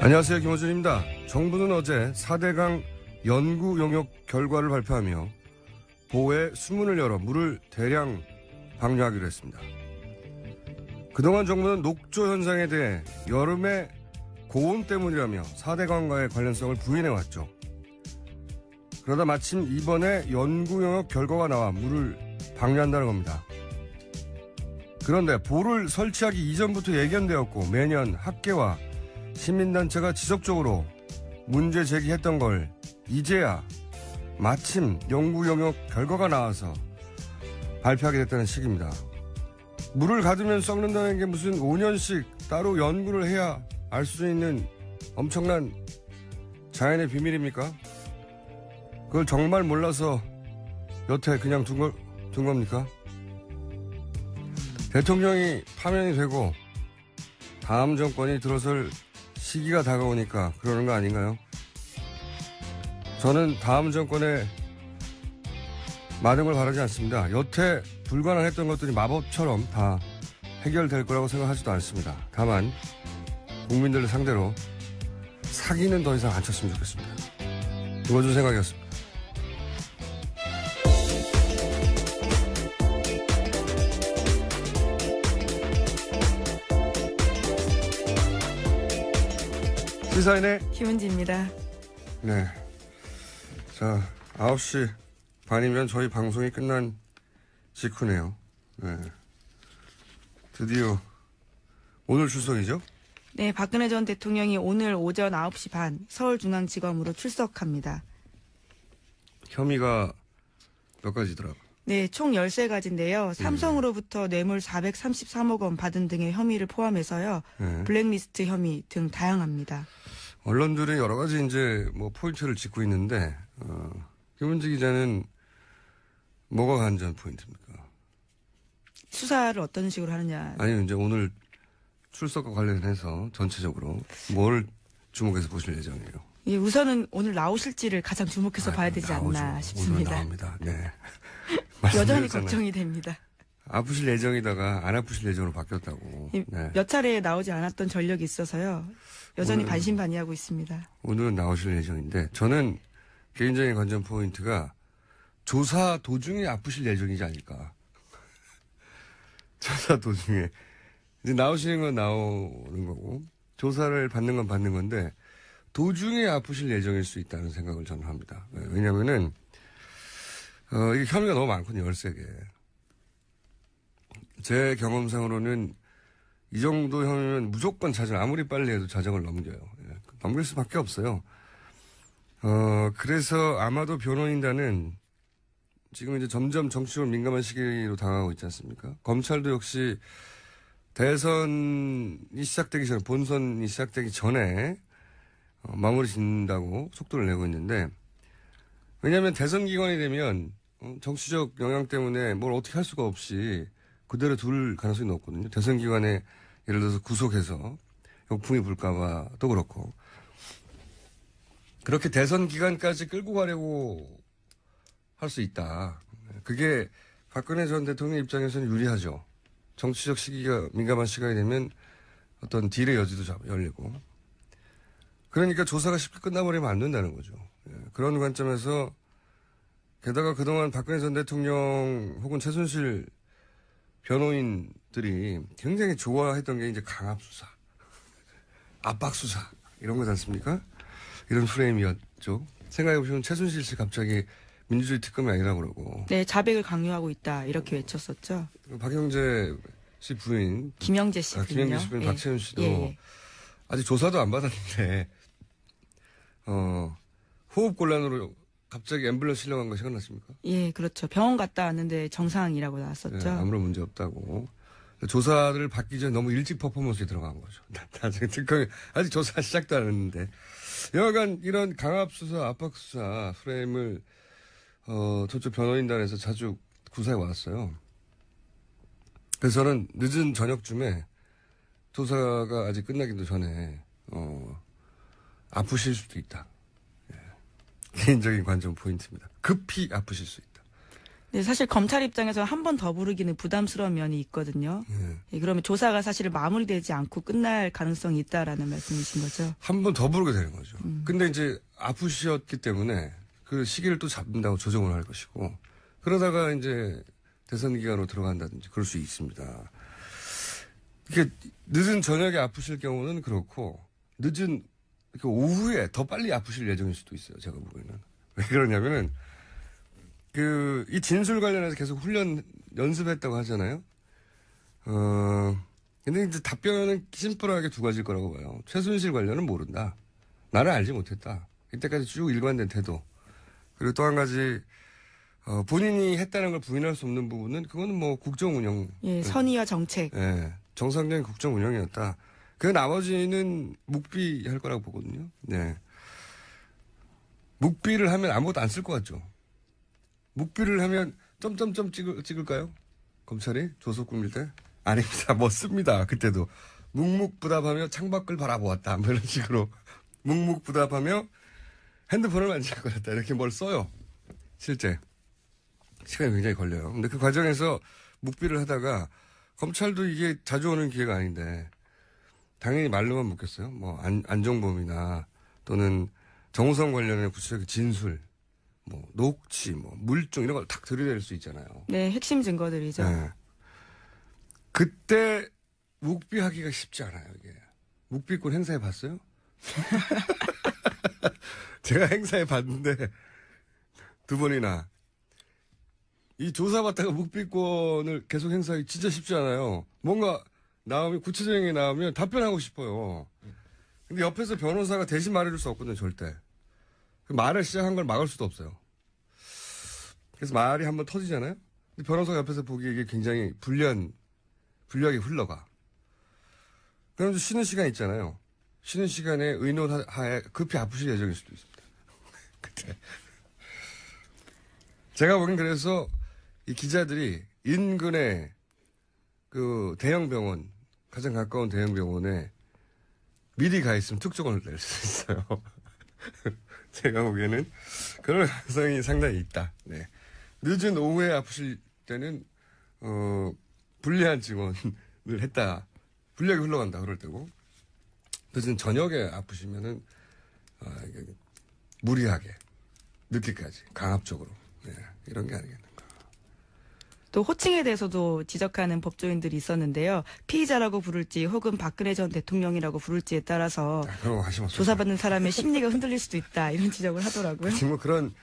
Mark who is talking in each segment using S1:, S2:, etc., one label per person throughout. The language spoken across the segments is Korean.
S1: 안녕하세요. 김호준입니다. 정부는 어제 4대강 연구 용역 결과를 발표하며 보호에 수문을 열어 물을 대량 방류하기로 했습니다. 그동안 정부는 녹조 현상에 대해 여름의 고온 때문이라며 4대강과의 관련성을 부인해왔죠. 그러다 마침 이번에 연구 용역 결과가 나와 물을 방류한다는 겁니다. 그런데 보를 설치하기 이전부터 예견되었고 매년 학계와 시민단체가 지속적으로 문제 제기했던 걸 이제야 마침 연구 용역 결과가 나와서 발표하게 됐다는 식입니다. 물을 가두면 썩는다는 게 무슨 5년씩 따로 연구를 해야 알 수 있는 엄청난 자연의 비밀입니까? 그걸 정말 몰라서 여태 그냥 둔 겁니까? 대통령이 파면이 되고 다음 정권이 들어설 시기가 다가오니까 그러는 거 아닌가요? 저는 다음 정권에 많은 걸 바라지 않습니다. 여태 불가능했던 것들이 마법처럼 다 해결될 거라고 생각하지도 않습니다. 다만 국민들을 상대로 사기는 더 이상 안 쳤으면 좋겠습니다. 이거준 생각이었습니다. 시사인의
S2: 김은지입니다.
S1: 네. 자, 9시 반이면 저희 방송이 끝난 직후네요. 네. 드디어 오늘 출석이죠?
S2: 네, 박근혜 전 대통령이 오늘 오전 9시 반 서울중앙지검으로 출석합니다.
S1: 혐의가 몇 가지더라고요.
S2: 네, 총 13가지인데요. 삼성으로부터 뇌물 433억 원 받은 등의 혐의를 포함해서요.
S1: 네.
S2: 블랙리스트 혐의 등 다양합니다.
S1: 언론들이 여러 가지 이제 뭐 포인트를 짚고 있는데, 김은지 기자는 뭐가 관전 포인트입니까?
S2: 수사를 어떤 식으로 하느냐.
S1: 아니, 이제 오늘 출석과 관련해서 전체적으로 뭘 주목해서 보실 예정이에요?
S2: 예, 우선은 오늘 나오실지를 가장 주목해서 봐야 되지
S1: 나오죠.
S2: 않나 싶습니다.
S1: 오늘 나옵니다. 네.
S2: 여전히 걱정이 됩니다.
S1: 아프실 예정이다가 안 아프실 예정으로 바뀌었다고. 네.
S2: 몇 차례 나오지 않았던 전력이 있어서요. 여전히
S1: 오늘,
S2: 반신반의하고 있습니다.
S1: 오늘은 나오실 예정인데 저는 개인적인 관전 포인트가 조사 도중에 아프실 예정이지 않을까. 조사 도중에. 이제 나오시는 건 나오는 거고 조사를 받는 건 받는 건데 도중에 아프실 예정일 수 있다는 생각을 저는 합니다. 왜냐면은 이게 혐의가 너무 많거든요. 13개. 제 경험상으로는 이 정도 혐의면 무조건 자정, 아무리 빨리 해도 자정을 넘겨요. 넘길 수밖에 없어요. 그래서 아마도 변호인단은 지금 이제 점점 정치적으로 민감한 시기로 다가가고 있지 않습니까? 검찰도 역시 대선이 시작되기 전에, 본선이 시작되기 전에 마무리 짓는다고 속도를 내고 있는데, 왜냐하면 대선 기간이 되면 정치적 영향 때문에 뭘 어떻게 할 수가 없이 그대로 둘 가능성이 높거든요. 대선 기간에 예를 들어서 구속해서 역풍이 불까봐도 그렇고, 그렇게 대선 기간까지 끌고 가려고 할 수 있다. 그게 박근혜 전 대통령 입장에서는 유리하죠. 정치적 시기가 민감한 시간이 되면 어떤 딜의 여지도 열리고. 그러니까 조사가 쉽게 끝나버리면 안 된다는 거죠. 그런 관점에서 게다가 그동안 박근혜 전 대통령 혹은 최순실 변호인들이 굉장히 좋아했던 게 이제 강압수사, 압박수사 이런 거지 않습니까? 이런 프레임이었죠. 생각해보시면 최순실 씨 갑자기 민주주의 특검이 아니라고 그러고.
S2: 네, 자백을 강요하고 있다 이렇게 외쳤었죠.
S1: 박영재 씨 부인.
S2: 김영재 씨 부인요.
S1: 김영재 씨 부인
S2: 예.
S1: 박채윤 씨도
S2: 예.
S1: 아직 조사도 안 받았는데 호흡곤란으로 갑자기 앰뷸런스 실려간 거 생각나십니까?
S2: 예, 그렇죠. 병원 갔다 왔는데 정상이라고 나왔었죠.
S1: 네, 아무런 문제 없다고. 조사를 받기 전에 너무 일찍 퍼포먼스에 들어간 거죠. 나중에 특검이 아직 조사 시작도 안 했는데. 여하간 이런 강압수사, 압박수사 프레임을 저쪽 변호인단에서 자주 구사해 왔어요. 그래서 저는 늦은 저녁쯤에 조사가 아직 끝나기도 전에 아프실 수도 있다. 예. 개인적인 관점 포인트입니다. 급히 아프실 수 있다.
S2: 네, 사실 검찰 입장에서 한 번 더 부르기는 부담스러운 면이 있거든요. 예, 그러면 조사가 사실 마무리되지 않고 끝날 가능성이 있다라는 말씀이신 거죠.
S1: 한 번 더 부르게 되는 거죠. 근데 이제 아프셨기 때문에 그 시기를 또 잡는다고 조정을 할 것이고 그러다가 이제 대선 기간으로 들어간다든지 그럴 수 있습니다. 이게 늦은 저녁에 아프실 경우는 그렇고 늦은 그 오후에 더 빨리 아프실 예정일 수도 있어요. 제가 보기에는. 왜 그러냐면은 이 진술 관련해서 계속 연습했다고 하잖아요. 근데 이제 답변은 심플하게 두 가지일 거라고 봐요. 최순실 관련은 모른다. 나는 알지 못했다. 이때까지 쭉 일관된 태도. 그리고 또 한 가지, 본인이 했다는 걸 부인할 수 없는 부분은 그거는 뭐 국정 운영.
S2: 예, 선의와 정책.
S1: 예, 정상적인 국정 운영이었다. 그 나머지는 묵비할 거라고 보거든요. 네. 묵비를 하면 아무것도 안 쓸 것 같죠. 묵비를 하면 점점점 찍을까요? 검찰이 조속 꾸밀 때? 아닙니다. 뭐 씁니다. 그때도. 묵묵부답하며 창밖을 바라보았다. 뭐 이런 식으로. 묵묵부답하며 핸드폰을 만질 것 같다. 이렇게 뭘 써요. 실제. 시간이 굉장히 걸려요. 근데 그 과정에서 묵비를 하다가 검찰도 이게 자주 오는 기회가 아닌데 당연히 말로만 묻겠어요. 뭐 안종범이나 또는 정우성 관련해 구체적인 진술, 뭐 녹취, 뭐 물증 이런 걸 탁 들이댈 수 있잖아요.
S2: 네, 핵심 증거들이죠.
S1: 네. 그때 묵비하기가 쉽지 않아요. 이게 묵비권 행사해 봤어요? 제가 행사해 봤는데 두 번이나 이 조사받다가 묵비권을 계속 행사하기 진짜 쉽지 않아요. 뭔가 나오면 구체적인 게 나오면 답변하고 싶어요. 근데 옆에서 변호사가 대신 말해줄 수 없거든요, 절대. 그 말을 시작한 걸 막을 수도 없어요. 그래서 말이 한번 터지잖아요? 근데 변호사가 옆에서 보기에 이게 굉장히 불리하게 흘러가. 그러면서 쉬는 시간 있잖아요. 쉬는 시간에 의논하에 급히 아프실 예정일 수도 있습니다. 그때. 제가 보기엔 그래서 이 기자들이 인근에 그 대형 병원, 가장 가까운 대형 병원에 미리 가 있으면 특종을 낼 수 있어요. 제가 보기에는 그럴 가능성이 상당히 있다. 네. 늦은 오후에 아프실 때는, 불리한 증언을 했다. 불리하게 흘러간다. 그럴 때고. 늦은 저녁에 아프시면은, 무리하게, 늦게까지, 강압적으로. 네. 이런 게 아니겠는가.
S2: 또 호칭에 대해서도 지적하는 법조인들이 있었는데요. 피의자라고 부를지 혹은 박근혜 전 대통령이라고 부를지에 따라서 조사받는 사람의 심리가 흔들릴 수도 있다. 이런 지적을 하더라고요.
S1: 뭐 그런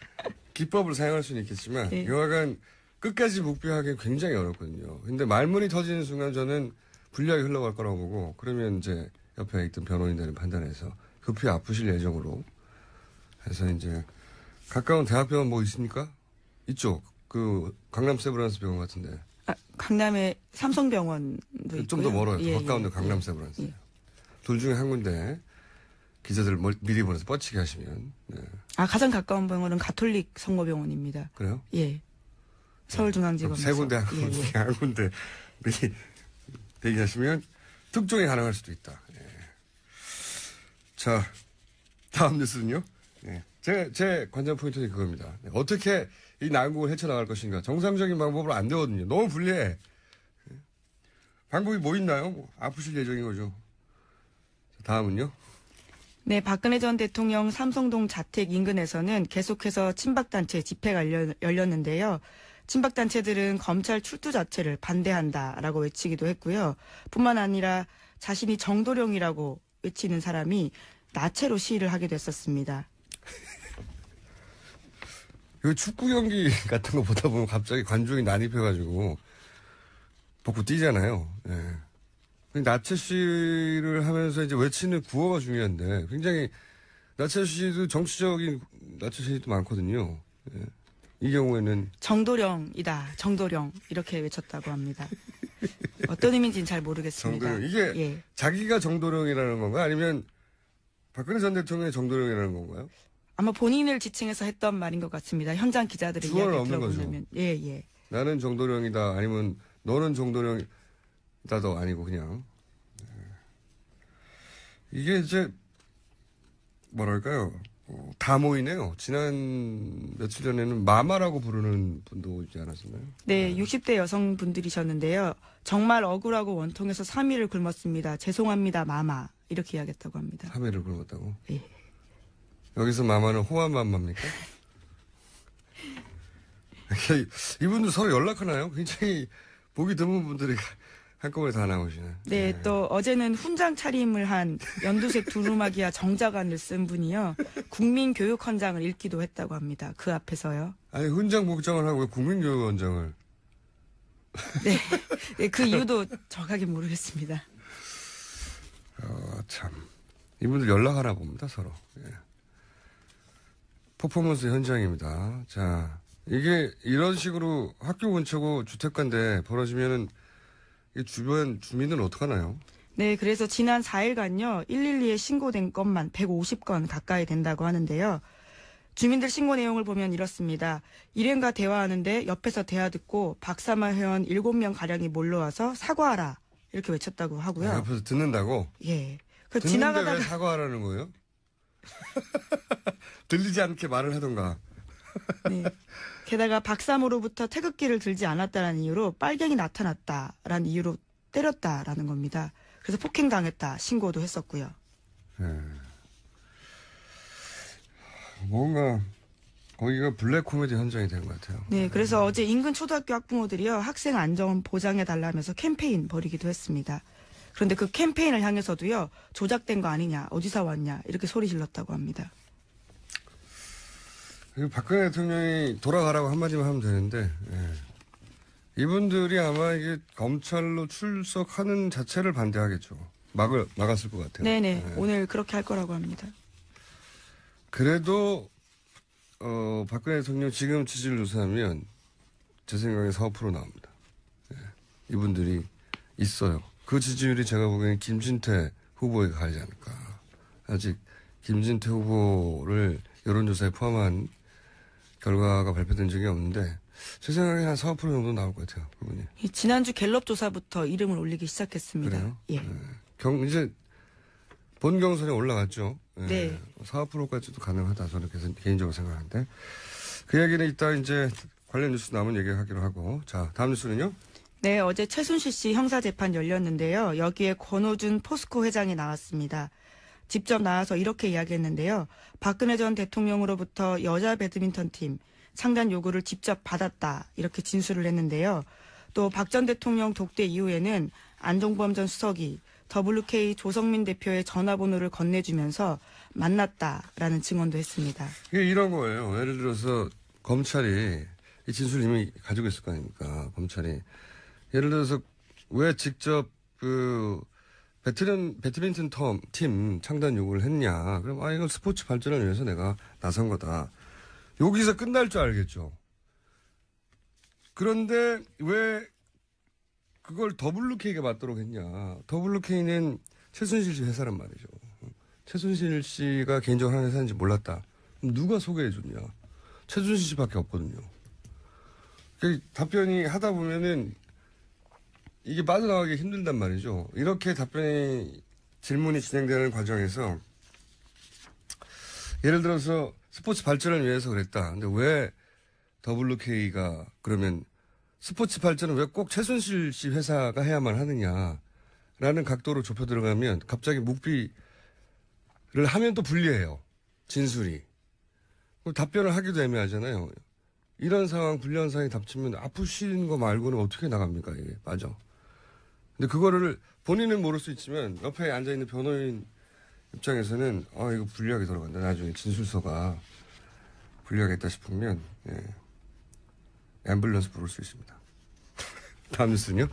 S1: 기법을 사용할 수는 있겠지만
S2: 네.
S1: 여하간 끝까지 묵비하기 굉장히 어렵거든요. 근데 말문이 터지는 순간 저는 불리하게 흘러갈 거라고 보고 그러면 이제 옆에 있던 변호인들은 판단해서 급히 아프실 예정으로 해서 이제 가까운 대학병원 뭐 있습니까? 이쪽. 그 강남 세브란스 병원 같은데.
S2: 강남에 삼성병원도 있고요.
S1: 좀 더 멀어요.
S2: 예,
S1: 가까운데
S2: 예,
S1: 강남
S2: 예.
S1: 세브란스.
S2: 예.
S1: 둘 중에 한 군데 기자들 미리 보내서 뻗치게 하시면. 네.
S2: 가장 가까운 병원은 가톨릭 성모병원입니다.
S1: 그래요?
S2: 예. 서울중앙지검에서.
S1: 세 군데
S2: 예, 예.
S1: 한 군데 미리 대기하시면 특종이 가능할 수도 있다. 예. 자, 다음 뉴스는요. 예. 제 관전 포인트는 그겁니다. 어떻게 이 난국을 헤쳐나갈 것인가. 정상적인 방법으로 안 되거든요. 너무 불리해. 방법이 뭐 있나요? 아프실 예정인 거죠. 다음은요.
S2: 네, 박근혜 전 대통령 삼성동 자택 인근에서는 계속해서 친박단체 집회가 열렸는데요. 친박단체들은 검찰 출두 자체를 반대한다라고 외치기도 했고요. 뿐만 아니라 자신이 정도령이라고 외치는 사람이 나체로 시위를 하게 됐었습니다.
S1: 이 축구 경기 같은 거 보다 보면 갑자기 관중이 난입해가지고 벗고 뛰잖아요. 예. 나체 시위를 하면서 이제 외치는 구호가 중요한데 굉장히 나체 시위도 정치적인 나체 시위도 많거든요. 예. 이 경우에는
S2: 정도령이다. 정도령 이렇게 외쳤다고 합니다. 어떤 의미인지는 잘 모르겠습니다.
S1: 정도령 이게
S2: 예.
S1: 자기가 정도령이라는 건가 아니면 박근혜 전 대통령이 정도령이라는 건가요?
S2: 아마 본인을 지칭해서 했던 말인 것 같습니다. 현장 기자들의 이야기를 들어보면. 예, 예.
S1: 나는 정도령이다 아니면 너는 정도령이다도 아니고 그냥 이게 이제 뭐랄까요 다 모이네요. 지난 며칠 전에는 마마라고 부르는 분도 있지 않았었나요?
S2: 네, 60대 여성분들이셨는데요. 정말 억울하고 원통해서 3일을 굶었습니다. 죄송합니다, 마마. 이렇게 이야기했다고 합니다.
S1: 3일을 굶었다고?
S2: 예.
S1: 여기서 마마는 호환 마마입니까? 이분들 서로 연락하나요? 굉장히 보기 드문 분들이 한꺼번에 다 나오시네.
S2: 네, 또 어제는 훈장 차림을 한 연두색 두루마기와 정자관을 쓴 분이요. 국민교육헌장을 읽기도 했다고 합니다. 그 앞에서요.
S1: 아니 훈장 복장을 하고 왜 국민교육원장을?
S2: 네, 네, 그 이유도 정확하게 모르겠습니다.
S1: 참 이분들 연락하나 봅니다 서로. 예. 퍼포먼스 현장입니다. 자 이게 이런 식으로 학교 근처고 주택가인데 벌어지면은 이 주변 주민은 어떡하나요?
S2: 네, 그래서 지난 4일간요, 112에 신고된 건만 150건 가까이 된다고 하는데요. 주민들 신고 내용을 보면 이렇습니다. 일행과 대화하는데 옆에서 대화 듣고 박사마 회원 7명 가량이 몰려와서 사과하라 이렇게 외쳤다고 하고요.
S1: 아, 옆에서 듣는다고?
S2: 예. 그
S1: 듣는데
S2: 지나가다가
S1: 왜 사과하라는 거예요? 들리지 않게 말을 하던가.
S2: 네. 게다가 박사모로부터 태극기를 들지 않았다는 이유로 빨갱이 나타났다라는 이유로 때렸다라는 겁니다. 그래서 폭행당했다 신고도 했었고요.
S1: 네. 뭔가 거기가 블랙 코미디 현장이 된 것 같아요.
S2: 네, 그래서 어제 인근 초등학교 학부모들이요 학생 안전 보장해 달라면서 캠페인 벌이기도 했습니다. 그런데 그 캠페인을 향해서도요 조작된 거 아니냐, 어디서 왔냐 이렇게 소리 질렀다고 합니다.
S1: 박근혜 대통령이 돌아가라고 한마디만 하면 되는데, 예. 이분들이 아마 이게 검찰로 출석하는 자체를 반대하겠죠. 막았을 것 같아요.
S2: 네네,
S1: 예.
S2: 오늘 그렇게 할 거라고 합니다.
S1: 그래도, 박근혜 대통령 지금 지지율 조사하면 제 생각에 4~5% 나옵니다. 예. 이분들이 있어요. 그 지지율이 제가 보기에는 김진태 후보에게 가지 않을까. 아직 김진태 후보를 여론조사에 포함한 결과가 발표된 적이 없는데 제 생각에 한 4~5% 정도 나올 것 같아요. 그분이.
S2: 지난주 갤럽 조사부터 이름을 올리기 시작했습니다.
S1: 그래요?
S2: 예.
S1: 네. 이제 본 경선에 올라갔죠. 예.
S2: 네.
S1: 4~5%까지도 가능하다. 저는 개인적으로 생각하는데. 그 이야기는 이따 이제 관련 뉴스 남은 얘기하기로 하고. 자, 다음 뉴스는요?
S2: 네, 어제 최순실 씨 형사재판 열렸는데요. 여기에 권오준 포스코 회장이 나왔습니다. 직접 나와서 이렇게 이야기했는데요. 박근혜 전 대통령으로부터 여자 배드민턴 팀 창단 요구를 직접 받았다 이렇게 진술을 했는데요. 또 박 전 대통령 독대 이후에는 안종범 전 수석이 WK 조성민 대표의 전화번호를 건네주면서 만났다라는 증언도 했습니다.
S1: 이게 이런 거예요. 예를 들어서 검찰이 이 진술을 이미 가지고 있을 거 아닙니까? 검찰이. 예를 들어서 왜 직접 배드민턴 팀 창단 요구를 했냐. 그럼, 이건 스포츠 발전을 위해서 내가 나선 거다. 여기서 끝날 줄 알겠죠. 그런데 왜 그걸 WK가 맞도록 했냐. WK는 최순실 씨 회사란 말이죠. 최순실 씨가 개인적으로 하는 회사인지 몰랐다. 그럼 누가 소개해 줬냐. 최순실 씨밖에 없거든요. 답변이 하다 보면은 이게 빠져나가기 힘들단 말이죠. 이렇게 질문이 진행되는 과정에서 예를 들어서 스포츠 발전을 위해서 그랬다. 근데 왜 WK가 그러면 스포츠 발전은 왜 꼭 최순실 씨 회사가 해야만 하느냐라는 각도로 좁혀 들어가면 갑자기 묵비를 하면 또 불리해요. 진술이. 답변을 하기도 애매하잖아요. 이런 상황, 불리한 상황이 닥치면 아프신 거 말고는 어떻게 나갑니까, 이게. 맞아. 근데 그거를 본인은 모를 수 있지만 옆에 앉아있는 변호인 입장에서는 이거 불리하게 돌아간다. 나중에 진술서가 불리하겠다 싶으면 앰뷸런스 부를 수 있습니다. 다음 뉴스는요?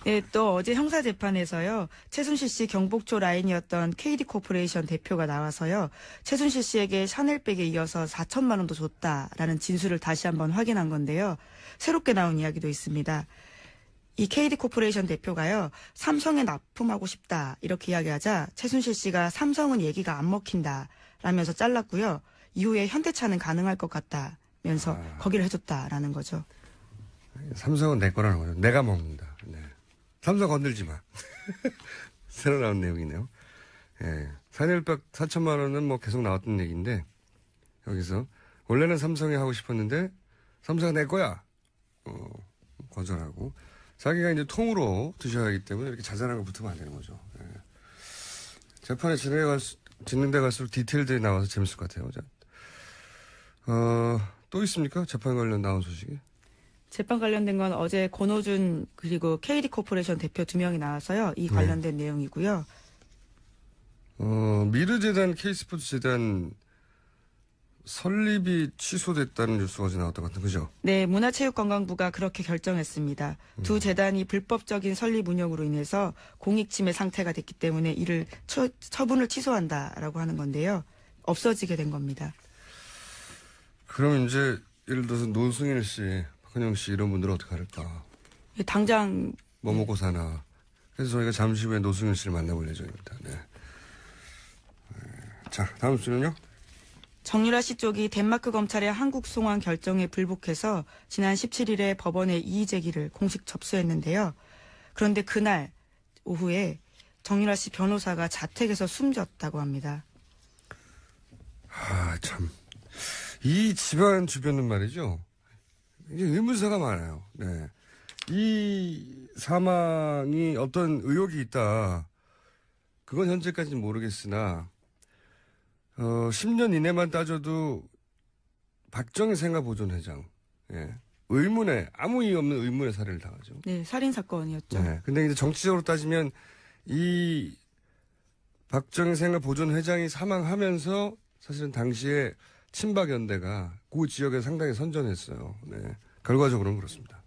S2: 네, 또 어제 형사재판에서요. 최순실 씨 경복초 라인이었던 KD코퍼레이션 대표가 나와서요. 최순실 씨에게 샤넬백에 이어서 4천만 원도 줬다라는 진술을 다시 한번 확인한 건데요. 새롭게 나온 이야기도 있습니다. 이 KD코퍼레이션 대표가요. 삼성에 납품하고 싶다 이렇게 이야기하자 최순실 씨가 삼성은 얘기가 안 먹힌다 라면서 잘랐고요. 이후에 현대차는 가능할 것 같다면서 거기를 해줬다라는 거죠.
S1: 삼성은 내 거라는 거죠. 내가 먹는다. 네. 삼성 건들지 마. 새로 나온 내용이네요. 예. 샤넬백 4천만 원은 뭐 계속 나왔던 얘기인데 여기서. 원래는 삼성이 하고 싶었는데 삼성은 내 거야. 거절하고. 자기가 이제 통으로 드셔야 하기 때문에 이렇게 자잘한 거 붙으면 안 되는 거죠. 예. 재판에 진행돼 갈수록 디테일들이 나와서 재밌을 것 같아요. 자. 또 있습니까? 재판 관련 나온 소식이?
S2: 재판 관련된 건 어제 권오준 그리고 KD 코퍼레이션 대표 2명이 나와서요. 이 관련된 내용이고요.
S1: 미르재단, K스포츠 재단 설립이 취소됐다는 뉴스가 어제 나왔던 것 같은 그죠?
S2: 네, 문화체육관광부가 그렇게 결정했습니다. 두 재단이 불법적인 설립 운영으로 인해서 공익침해 상태가 됐기 때문에 이를 처분을 취소한다라고 하는 건데요. 없어지게 된 겁니다.
S1: 그럼 이제 예를 들어서 노승일 씨, 박근영 씨 이런 분들은 어떻게 할까?
S2: 당장
S1: 뭐 먹고 사나. 그래서 저희가 잠시 후에 노승일 씨를 만나볼 예정입니다. 네. 자, 다음 주는요?
S2: 정유라 씨 쪽이 덴마크 검찰의 한국 송환 결정에 불복해서 지난 17일에 법원에 이의 제기를 공식 접수했는데요. 그런데 그날 오후에 정유라 씨 변호사가 자택에서 숨졌다고 합니다.
S1: 참. 이 집안 주변은 말이죠. 이게 의문사가 많아요. 네. 이 사망이 어떤 의혹이 있다. 그건 현재까지는 모르겠으나 10년 이내만 따져도 박정희 생가보존회장, 예. 의문에, 아무 이유 없는 의문의 살해를 당하죠.
S2: 네, 살인사건이었죠.
S1: 네. 근데 이제 정치적으로 따지면 이 박정희 생가보존회장이 사망하면서 사실은 당시에 친박연대가 그 지역에 상당히 선전했어요. 네. 결과적으로는 그렇습니다.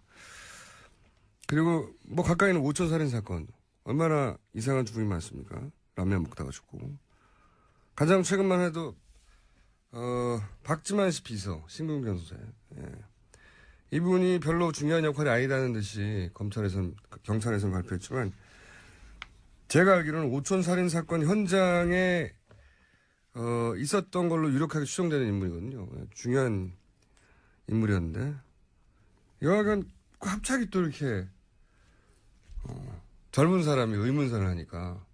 S1: 그리고 뭐 가까이는 오천살인사건. 얼마나 이상한 죽음이 많습니까? 라면 먹다가 죽고. 가장 최근만 해도 박지만 씨 비서 신궁 변호사. 예. 이분이 별로 중요한 역할이 아니다는 듯이 경찰에서는 발표했지만 제가 알기로는 오촌 살인 사건 현장에 있었던 걸로 유력하게 추정되는 인물이거든요. 중요한 인물이었는데 여하간 갑자기 또 이렇게 젊은 사람이 의문사를 하니까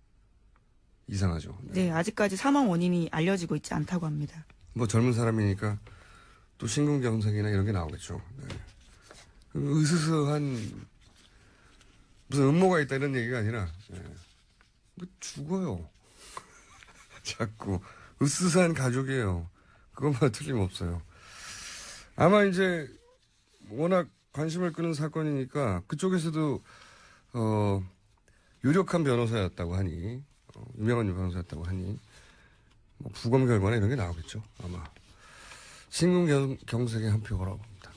S1: 이상하죠.
S2: 네, 아직까지 사망 원인이 알려지고 있지 않다고 합니다.
S1: 뭐 젊은 사람이니까 또 심근경색이나 이런 게 나오겠죠. 네. 으스스한 무슨 음모가 있다 이런 얘기가 아니라 죽어요. 자꾸 으스스한 가족이에요. 그것만 틀림없어요. 아마 이제 워낙 관심을 끄는 사건이니까 그쪽에서도 유력한 변호사였다고 하니 유명한 변호사였다고 하니 뭐 부검 결과나 이런 게 나오겠죠. 아마 신궁경색의 한 표 걸어봅니다.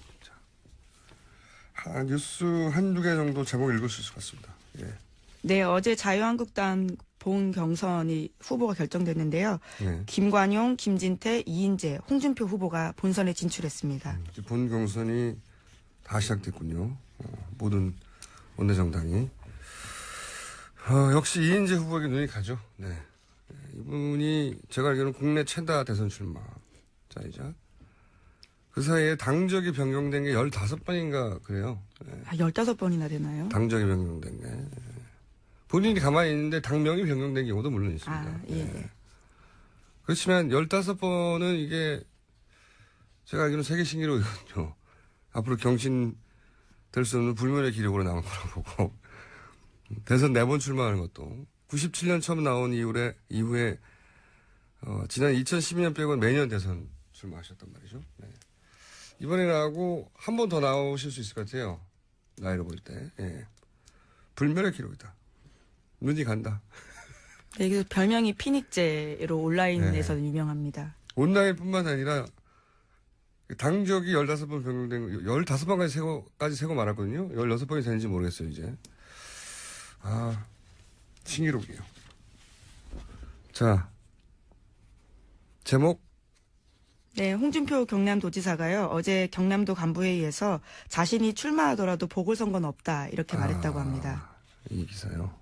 S1: 자, 뉴스 한두 개 정도 제목 읽을 수 있을 것 같습니다. 예.
S2: 네, 어제 자유한국당 본 경선이 후보가 결정됐는데요.
S1: 네.
S2: 김관용, 김진태, 이인재, 홍준표 후보가 본선에 진출했습니다.
S1: 본 경선이 다 시작됐군요. 모든 원내정당이. 역시 이인재 후보에게 눈이 가죠. 네. 이분이 제가 알기로는 국내 최다 대선 출마자이자 그 사이에 당적이 변경된 게 15번인가 그래요. 네.
S2: 15번이나 되나요?
S1: 당적이 변경된 게. 본인이 가만히 있는데 당명이 변경된 경우도 물론 있습니다.
S2: 예. 네.
S1: 그렇지만 15번은 이게 제가 알기로는 세계 신기록이거든요. 앞으로 경신될 수 없는 불멸의 기록으로 남은 거라고 보고 대선 4번 출마하는 것도 97년 처음 나온 이후에 지난 2012년 빼고는 매년 대선 출마하셨단 말이죠. 네. 이번에 나오고 한 번 더 나오실 수 있을 것 같아요. 나이로 볼 때. 예. 불멸의 기록이다. 눈이 간다.
S2: 네, 그래서 별명이 피닉제로 온라인에서는 유명합니다.
S1: 온라인뿐만 아니라 당적이 15번 변경된 거, 15번까지 세고 말았거든요. 16번이 되는지 모르겠어요, 이제. 신기록이에요. 자, 제목.
S2: 네, 홍준표 경남도지사가요. 어제 경남도 간부회의에서 자신이 출마하더라도 보궐선거는 없다 이렇게 말했다고 합니다.
S1: 이 기사요.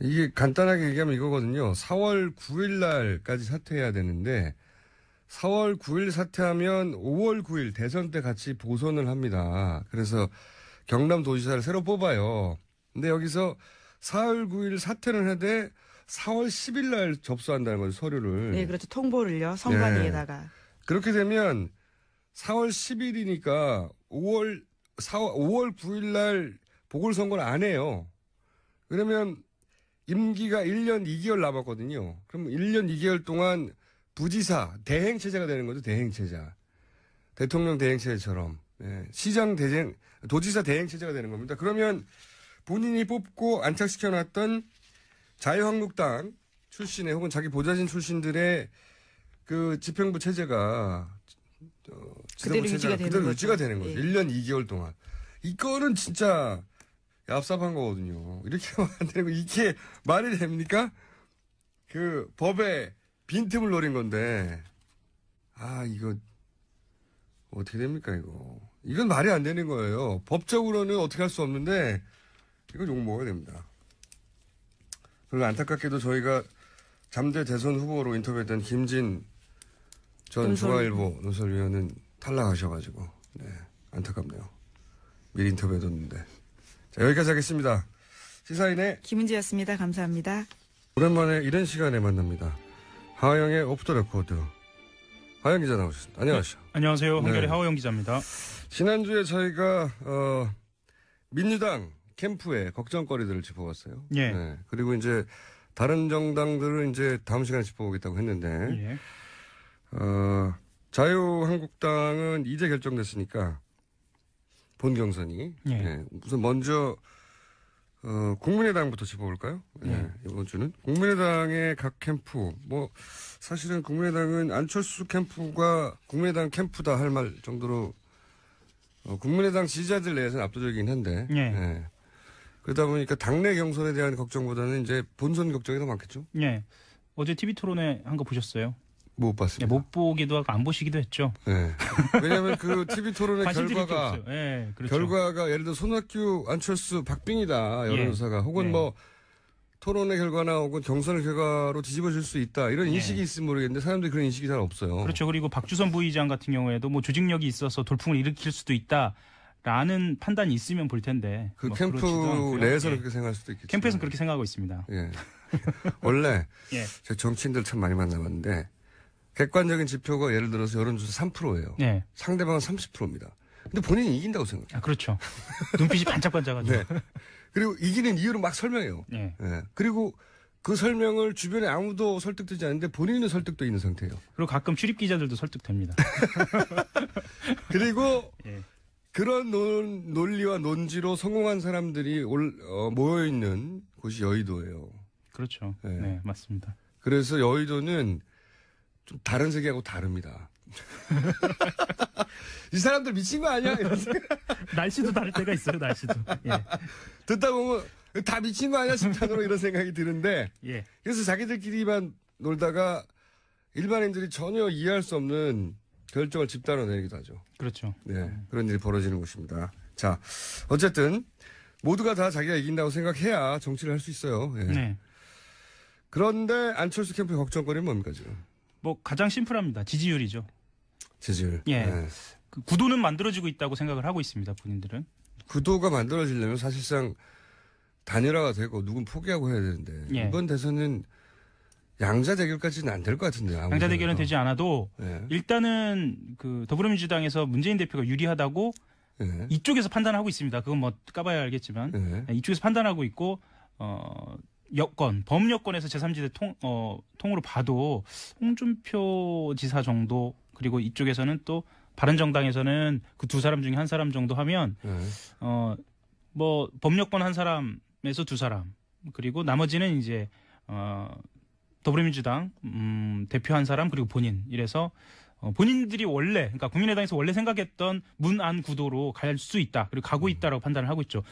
S1: 이게 간단하게 얘기하면 이거거든요. 4월 9일 날까지 사퇴해야 되는데 4월 9일 사퇴하면 5월 9일 대선 때 같이 보선을 합니다. 그래서 경남도지사를 새로 뽑아요. 근데 여기서 4월 9일 사퇴를 해도 4월 10일 날 접수한다는 거죠, 서류를.
S2: 네, 그렇죠. 통보를요. 선관위에다가.
S1: 그렇게 되면 4월 10일이니까 5월 9일 날 보궐선거를 안 해요. 그러면 임기가 1년 2개월 남았거든요. 그럼 1년 2개월 동안 부지사, 대행체제가 되는 거죠, 대행체제. 대통령 대행체제처럼. 예, 도지사 대행체제가 되는 겁니다. 그러면 본인이 뽑고 안착시켜놨던 자유한국당 출신의 혹은 자기 보좌진 출신들의 그 집행부 체제가
S2: 그대로
S1: 유지가 되는 거죠.
S2: 예.
S1: 1년 2개월 동안. 이거는 진짜 얍삽한 거거든요. 이렇게 하면 안 되는 거. 이게 말이 됩니까? 그 법에 빈틈을 노린 건데. 이거 어떻게 됩니까, 이거. 이건 말이 안 되는 거예요. 법적으로는 어떻게 할 수 없는데 이건 욕먹어야 됩니다. 그리고 안타깝게도 저희가 잠재 대선 후보로 인터뷰했던 김진 전 중앙일보 논설위원은 탈락하셔가지고, 네, 안타깝네요. 미리 인터뷰해뒀는데. 자, 여기까지 하겠습니다. 시사인의
S2: 김은지였습니다. 감사합니다.
S1: 오랜만에 이런 시간에 만납니다. 하영의 오프 더 레코드. 하영 기자 나오셨습니다. 안녕하세요.
S3: 네, 안녕하세요. 한겨레
S1: 네.
S3: 하호영 기자입니다.
S1: 지난주에 저희가 민주당 캠프의 걱정거리들을 짚어봤어요.
S3: 예.
S1: 네. 그리고 이제 다른 정당들은 이제 다음 시간에 짚어보겠다고 했는데,
S3: 예.
S1: 자유한국당은 이제 결정됐으니까 본 경선이.
S3: 예.
S1: 네. 우선 먼저 국민의당부터 짚어볼까요? 네. 이번 주는 국민의당의 각 캠프. 사실은 국민의당은 안철수 캠프가 국민의당 캠프다 할 말 정도로 국민의당 지지자들 내에서는 압도적이긴 한데.
S3: 예.
S1: 네. 그러다 보니까 당내 경선에 대한 걱정보다는 이제 본선 걱정이 더 많겠죠?
S3: 예. 어제 TV 토론회 한 거 보셨어요?
S1: 못 봤습니다.
S3: 예, 못 보기도 하고 안 보시기도 했죠.
S1: 네. 왜냐하면 그 TV 토론의
S3: 관심 드릴 게
S1: 결과가
S3: 없어요. 예, 그렇죠.
S1: 결과가 예를 들어 손학규, 안철수, 박빙이다 여론조사가 혹은
S3: 네.
S1: 토론의 결과나 혹은 경선의 결과로 뒤집어질 수 있다 이런 인식이 있으면 모르겠는데 사람들이 그런 인식이 잘 없어요.
S3: 그렇죠. 그리고 박주선 부의장 같은 경우에도 조직력이 있어서 돌풍을 일으킬 수도 있다라는 판단이 있으면 볼 텐데.
S1: 그 캠프
S3: 그렇지도 않고요.
S1: 내에서는
S3: 예.
S1: 그렇게 생각할 수도 있겠죠.
S3: 캠프에서는 그렇게 생각하고 있습니다.
S1: 예. 원래
S3: 예.
S1: 제가 정치인들 참 많이 만나봤는데 객관적인 지표가 예를 들어서 여론조사 3%예요.
S3: 예.
S1: 상대방은 30%입니다. 근데 본인이 이긴다고 생각해요.
S3: 그렇죠. 눈빛이 반짝반짝하죠.
S1: 네. 그리고 이기는 이유를 막 설명해요.
S3: 예.
S1: 예. 그리고 그 설명을 주변에 아무도 설득되지 않는데 본인은 설득돼 있는 상태예요.
S3: 그리고 가끔 출입 기자들도 설득됩니다.
S1: 그리고
S3: 예.
S1: 그런 논리와 논지로 성공한 사람들이 모여있는 곳이 여의도예요.
S3: 그렇죠.
S1: 네.
S3: 네, 맞습니다.
S1: 그래서 여의도는 좀 다른 세계하고 다릅니다. 이 사람들 미친 거 아니야? 이런 생각.
S3: 날씨도 다를 때가 있어요, 날씨도. 예.
S1: 듣다 보면 다 미친 거 아니야? 심탄으로 이런 생각이 드는데.
S3: 예.
S1: 그래서 자기들끼리만 놀다가 일반인들이 전혀 이해할 수 없는 결정을 집단으로 내리기도 하죠.
S3: 그렇죠.
S1: 네. 그런 일이 벌어지는 곳입니다. 자, 어쨌든 모두가 다 자기가 이긴다고 생각해야 정치를 할 수 있어요. 예.
S3: 네.
S1: 그런데 안철수 캠프의 걱정거리는 뭡니까 지금?
S3: 가장 심플합니다. 지지율이죠.
S1: 지지율.
S3: 예.
S1: 네.
S3: 그 구도는 만들어지고 있다고 생각을 하고 있습니다, 본인들은.
S1: 구도가 만들어지려면 사실상 단일화가 되고 누군 포기하고 해야 되는데
S3: 예.
S1: 이번 대선은 양자 대결까지는 안 될 것 같은데요.
S3: 양자 대결은 되지 않아도
S1: 예.
S3: 일단은 그 더불어민주당에서 문재인 대표가 유리하다고
S1: 예.
S3: 이쪽에서 판단하고 있습니다. 그건 까봐야 알겠지만
S1: 예.
S3: 이쪽에서 판단하고 있고 범여권에서 제3지대 통으로 봐도 홍준표 지사 정도 그리고 이쪽에서는 또 바른정당에서는 그 두 사람 중에 한 사람 정도 하면
S1: 예.
S3: 범여권 한 사람에서 두 사람 그리고 나머지는 이제 더불어민주당 대표 한 사람 그리고 본인 이래서 본인들이 그러니까 국민의당에서 원래 생각했던 문안 구도로 갈 수 있다 그리고 가고 있다라고 판단을 하고 있죠.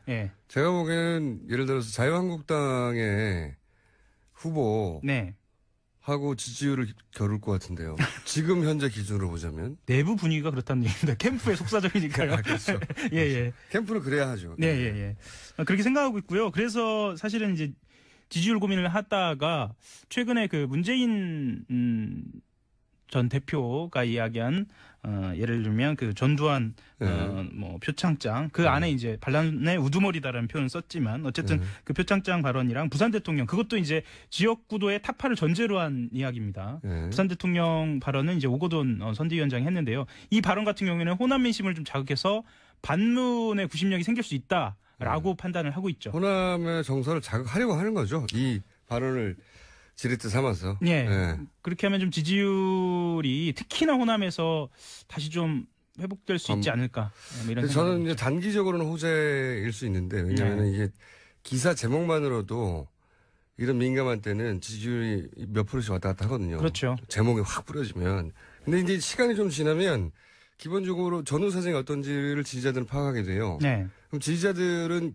S1: 예. 제가 보기에는 예를 들어서 자유한국당의 후보
S3: 네.
S1: 하고 지지율을 겨룰 것 같은데요. 지금 현재 기준으로 보자면
S3: 내부 분위기가 그렇다는 얘기입니다. 캠프의 속사정이니까요.
S1: 그렇죠.
S3: 예.
S1: 캠프는 그래야 하죠.
S3: 네, 예. 그렇게 생각하고 있고요. 그래서 사실은 이제 지지율 고민을 하다가 최근에 그 문재인 전 대표가 이야기한 예를 들면 그 전두환 뭐 표창장 그 안에 이제 반란의 우두머리다라는 표현을 썼지만 어쨌든 그 표창장 발언이랑 부산 대통령 그것도 이제 지역 구도의 타파를 전제로 한 이야기입니다. 부산 대통령 발언은 이제 오거돈 선대위원장이 했는데요. 이 발언 같은 경우에는 호남 민심을 좀 자극해서 반문의 구심력이 생길 수 있다라고 판단을 하고 있죠.
S1: 호남의 정서를 자극하려고 하는 거죠. 이 발언을 지렛대 삼아서.
S3: 예. 그렇게 하면 좀 지지율이 특히나 호남에서 다시 좀 회복될 수 있지 않을까. 뭐 이런
S1: 저는 이제 단기적으로는 호재일 수 있는데 왜냐하면 이게 기사 제목만으로도 이런 민감한 때는 지지율이 몇 프로씩 왔다 갔다 하거든요.
S3: 그렇죠.
S1: 제목이 확 뿌려지면. 근데 이제 시간이 좀 지나면 기본적으로 전후 사정이 어떤지를 지지자들은 파악하게 돼요.
S3: 네.
S1: 그럼 지지자들은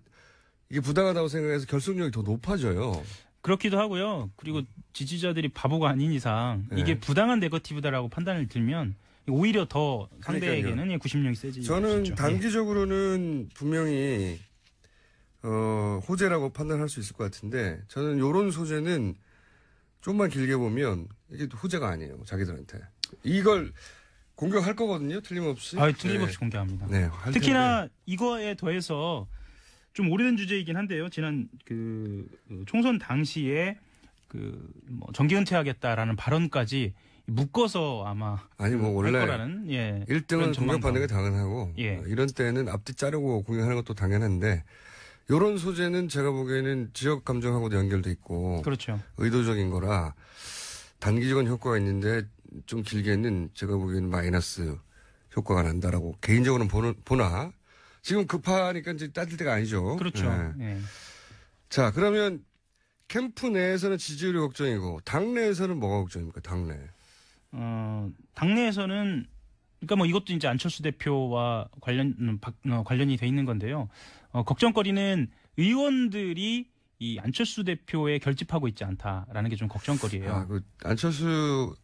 S1: 이게 부당하다고 생각해서 결속력이 더 높아져요.
S3: 그렇기도 하고요. 그리고 지지자들이 바보가 아닌 이상 이게 부당한 네거티브다라고 판단을 들면 오히려 더 상대에게는 구심력이 세지.
S1: 저는 단기적으로는 분명히 호재라고 판단할 수 있을 것 같은데 저는 이런 소재는 좀만 길게 보면 이게 호재가 아니에요. 자기들한테. 이걸 공격할 거거든요. 틀림없이.
S3: 틀림없이 공격합니다.
S1: 네,
S3: 특히나 이거에 더해서 좀 오래된 주제이긴 한데요. 지난 그 총선 당시에 뭐 정계 은퇴하겠다라는 발언까지 묶어서 아마
S1: 뭐 원래
S3: 할 거라는
S1: 1등은 공격받는 게 당연하고 이런 때는 앞뒤 자르고 공격하는 것도 당연한데 이런 소재는 제가 보기에는 지역 감정하고도 연결돼 있고
S3: 그렇죠.
S1: 의도적인 거라 단기적인 효과가 있는데 좀 길게는 제가 보기에는 마이너스 효과가 난다라고 개인적으로는 보나 지금 급하니까 이제 따질 때가 아니죠.
S3: 그렇죠. 네.
S1: 자, 그러면 캠프 내에서는 지지율이 걱정이고 당내에서는 뭐가 걱정입니까? 당내.
S3: 당내에서는 그러니까 뭐 이것도 이제 안철수 대표와 관련이 돼 있는 건데요. 걱정거리는 의원들이 이 안철수 대표에 결집하고 있지 않다라는 게 좀 걱정거리예요.
S1: 안철수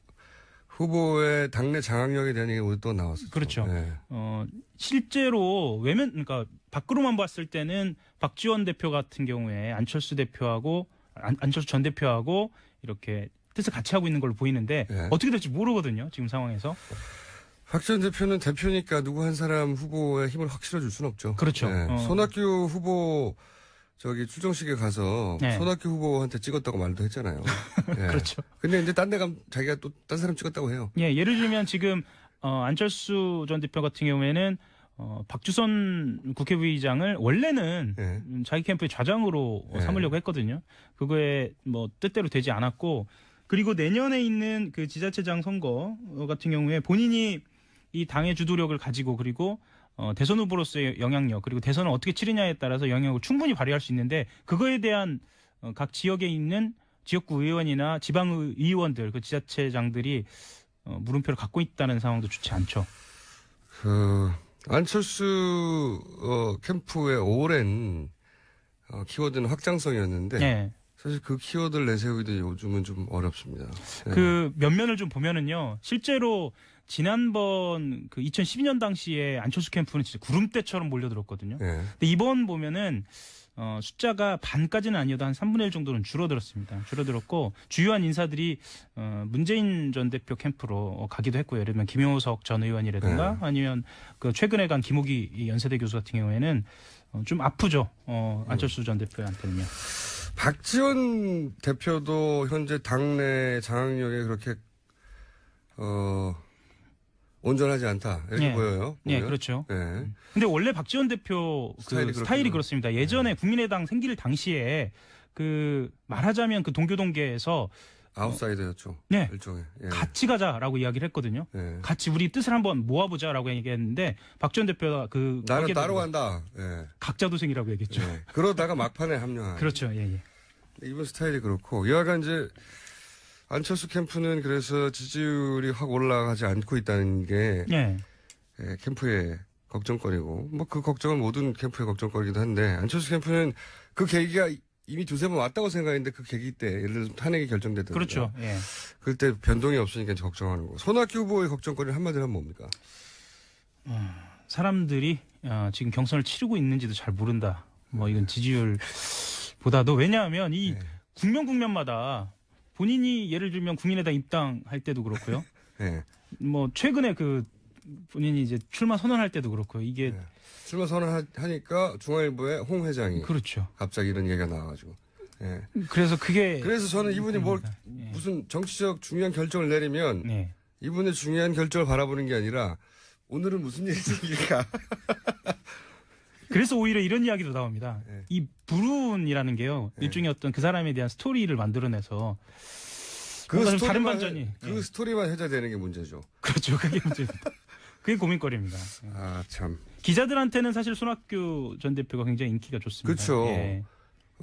S1: 후보의 당내 장악력에 대한 얘기가 오랫동안 나왔었죠.
S3: 그렇죠.
S1: 네.
S3: 실제로 그러니까 밖으로만 봤을 때는 박지원 대표 같은 경우에 안철수 대표하고 안철수 전 대표하고 이렇게 뜻을 같이 하고 있는 걸로 보이는데 어떻게 될지 모르거든요. 지금 상황에서.
S1: 박지원 대표는 대표니까 누구 한 사람 후보의 힘을 확 실어줄 수는 없죠.
S3: 그렇죠.
S1: 손학규 후보 출정식에 가서 손학규 후보한테 찍었다고 말도 했잖아요.
S3: 그렇죠.
S1: 근데 이제 딴 데 가면 자기가 또 딴 사람 찍었다고 해요.
S3: 예를 들면 지금 안철수 전 대표 같은 경우에는 박주선 국회부의장을 원래는 자기 캠프의 좌장으로 삼으려고 했거든요. 그거에 뭐 뜻대로 되지 않았고 그리고 내년에 있는 그 지자체장 선거 같은 경우에 본인이 이 당의 주도력을 가지고 그리고 대선 후보로서의 영향력 그리고 대선을 어떻게 치르냐에 따라서 영향력을 충분히 발휘할 수 있는데 그거에 대한 각 지역에 있는 지역구 의원이나 지방의원들 그 지자체장들이 물음표를 갖고 있다는 상황도 좋지 않죠.
S1: 안철수 캠프의 오랜 키워드는 확장성이었는데 사실 그 키워드를 내세우기도 요즘은 좀 어렵습니다.
S3: 그 면면을 좀 보면은요. 실제로 지난번 그 2012년 당시에 안철수 캠프는 진짜 구름대처럼 몰려들었거든요. 근데 이번 보면은 숫자가 반까지는 아니어도 한 3분의 1 정도는 줄어들었습니다. 줄어들었고 주요한 인사들이 문재인 전 대표 캠프로 가기도 했고요. 예를 들면 김효석 전 의원이라든가 아니면 그 최근에 간 김호기 연세대 교수 같은 경우에는 좀 아프죠. 안철수 전 대표한테는요.
S1: 박지원 대표도 현재 당내 장악력에 그렇게 온전하지 않다 이렇게 보여요.
S3: 네, 그렇죠. 근데 원래 박지원 대표 스타일이 그렇습니다. 예전에 국민의당 생길 당시에 그 말하자면 그 동교동계에서
S1: 아웃사이더였죠. 일종의.
S3: 같이 가자라고 이야기를 했거든요. 같이 우리 뜻을 한번 모아보자라고 얘기했는데 박지원 대표가
S1: 나는 따로 간다.
S3: 각자도생이라고 얘기했죠.
S1: 그러다가 막판에 합류한.
S3: 그렇죠.
S1: 이번 스타일이 그렇고 여하간 이제 안철수 캠프는 그래서 지지율이 확 올라가지 않고 있다는 게 캠프의 걱정거리고 뭐 그 걱정은 모든 캠프의 걱정거리기도 한데 안철수 캠프는 그 계기가 이미 두세 번 왔다고 생각했는데 그 계기 때 예를 들어서 탄핵이 결정되더라고요.
S3: 그렇죠.
S1: 그때 변동이 없으니까 걱정하는 거. 손학규 후보의 걱정거리는 한마디로 하면 뭡니까?
S3: 사람들이 지금 경선을 치르고 있는지도 잘 모른다. 뭐 이건 지지율보다도 왜냐하면 이 국면마다 본인이 예를 들면 국민의당 입당할 때도 그렇고요.
S1: 예.
S3: 뭐 최근에 그 본인이 이제 출마 선언할 때도 그렇고 이게
S1: 예. 출마 선언하니까 중앙일보의 홍 회장이
S3: 그렇죠.
S1: 갑자기 이런 얘기가 나와가지고. 예.
S3: 그래서
S1: 저는 이분이
S3: 예.
S1: 무슨 정치적 중요한 결정을 내리면
S3: 예.
S1: 이분의 중요한 결정을 바라보는 게 아니라 오늘은 무슨 일이 생길까.
S3: 그래서 오히려 이런 이야기도 나옵니다.
S1: 예.
S3: 이 불운이라는 게요.
S1: 예.
S3: 일종의 어떤 그 사람에 대한 스토리를 만들어내서
S1: 그
S3: 뭔가 좀 다른
S1: 스토리만
S3: 반전이.
S1: 그
S3: 예.
S1: 스토리만 해자되는 게 문제죠.
S3: 그렇죠. 그게 문제입니다. 그게 고민거리입니다. 예.
S1: 아 참.
S3: 기자들한테는 사실 손학규 전 대표가 굉장히 인기가 좋습니다.
S1: 그렇죠.
S3: 예.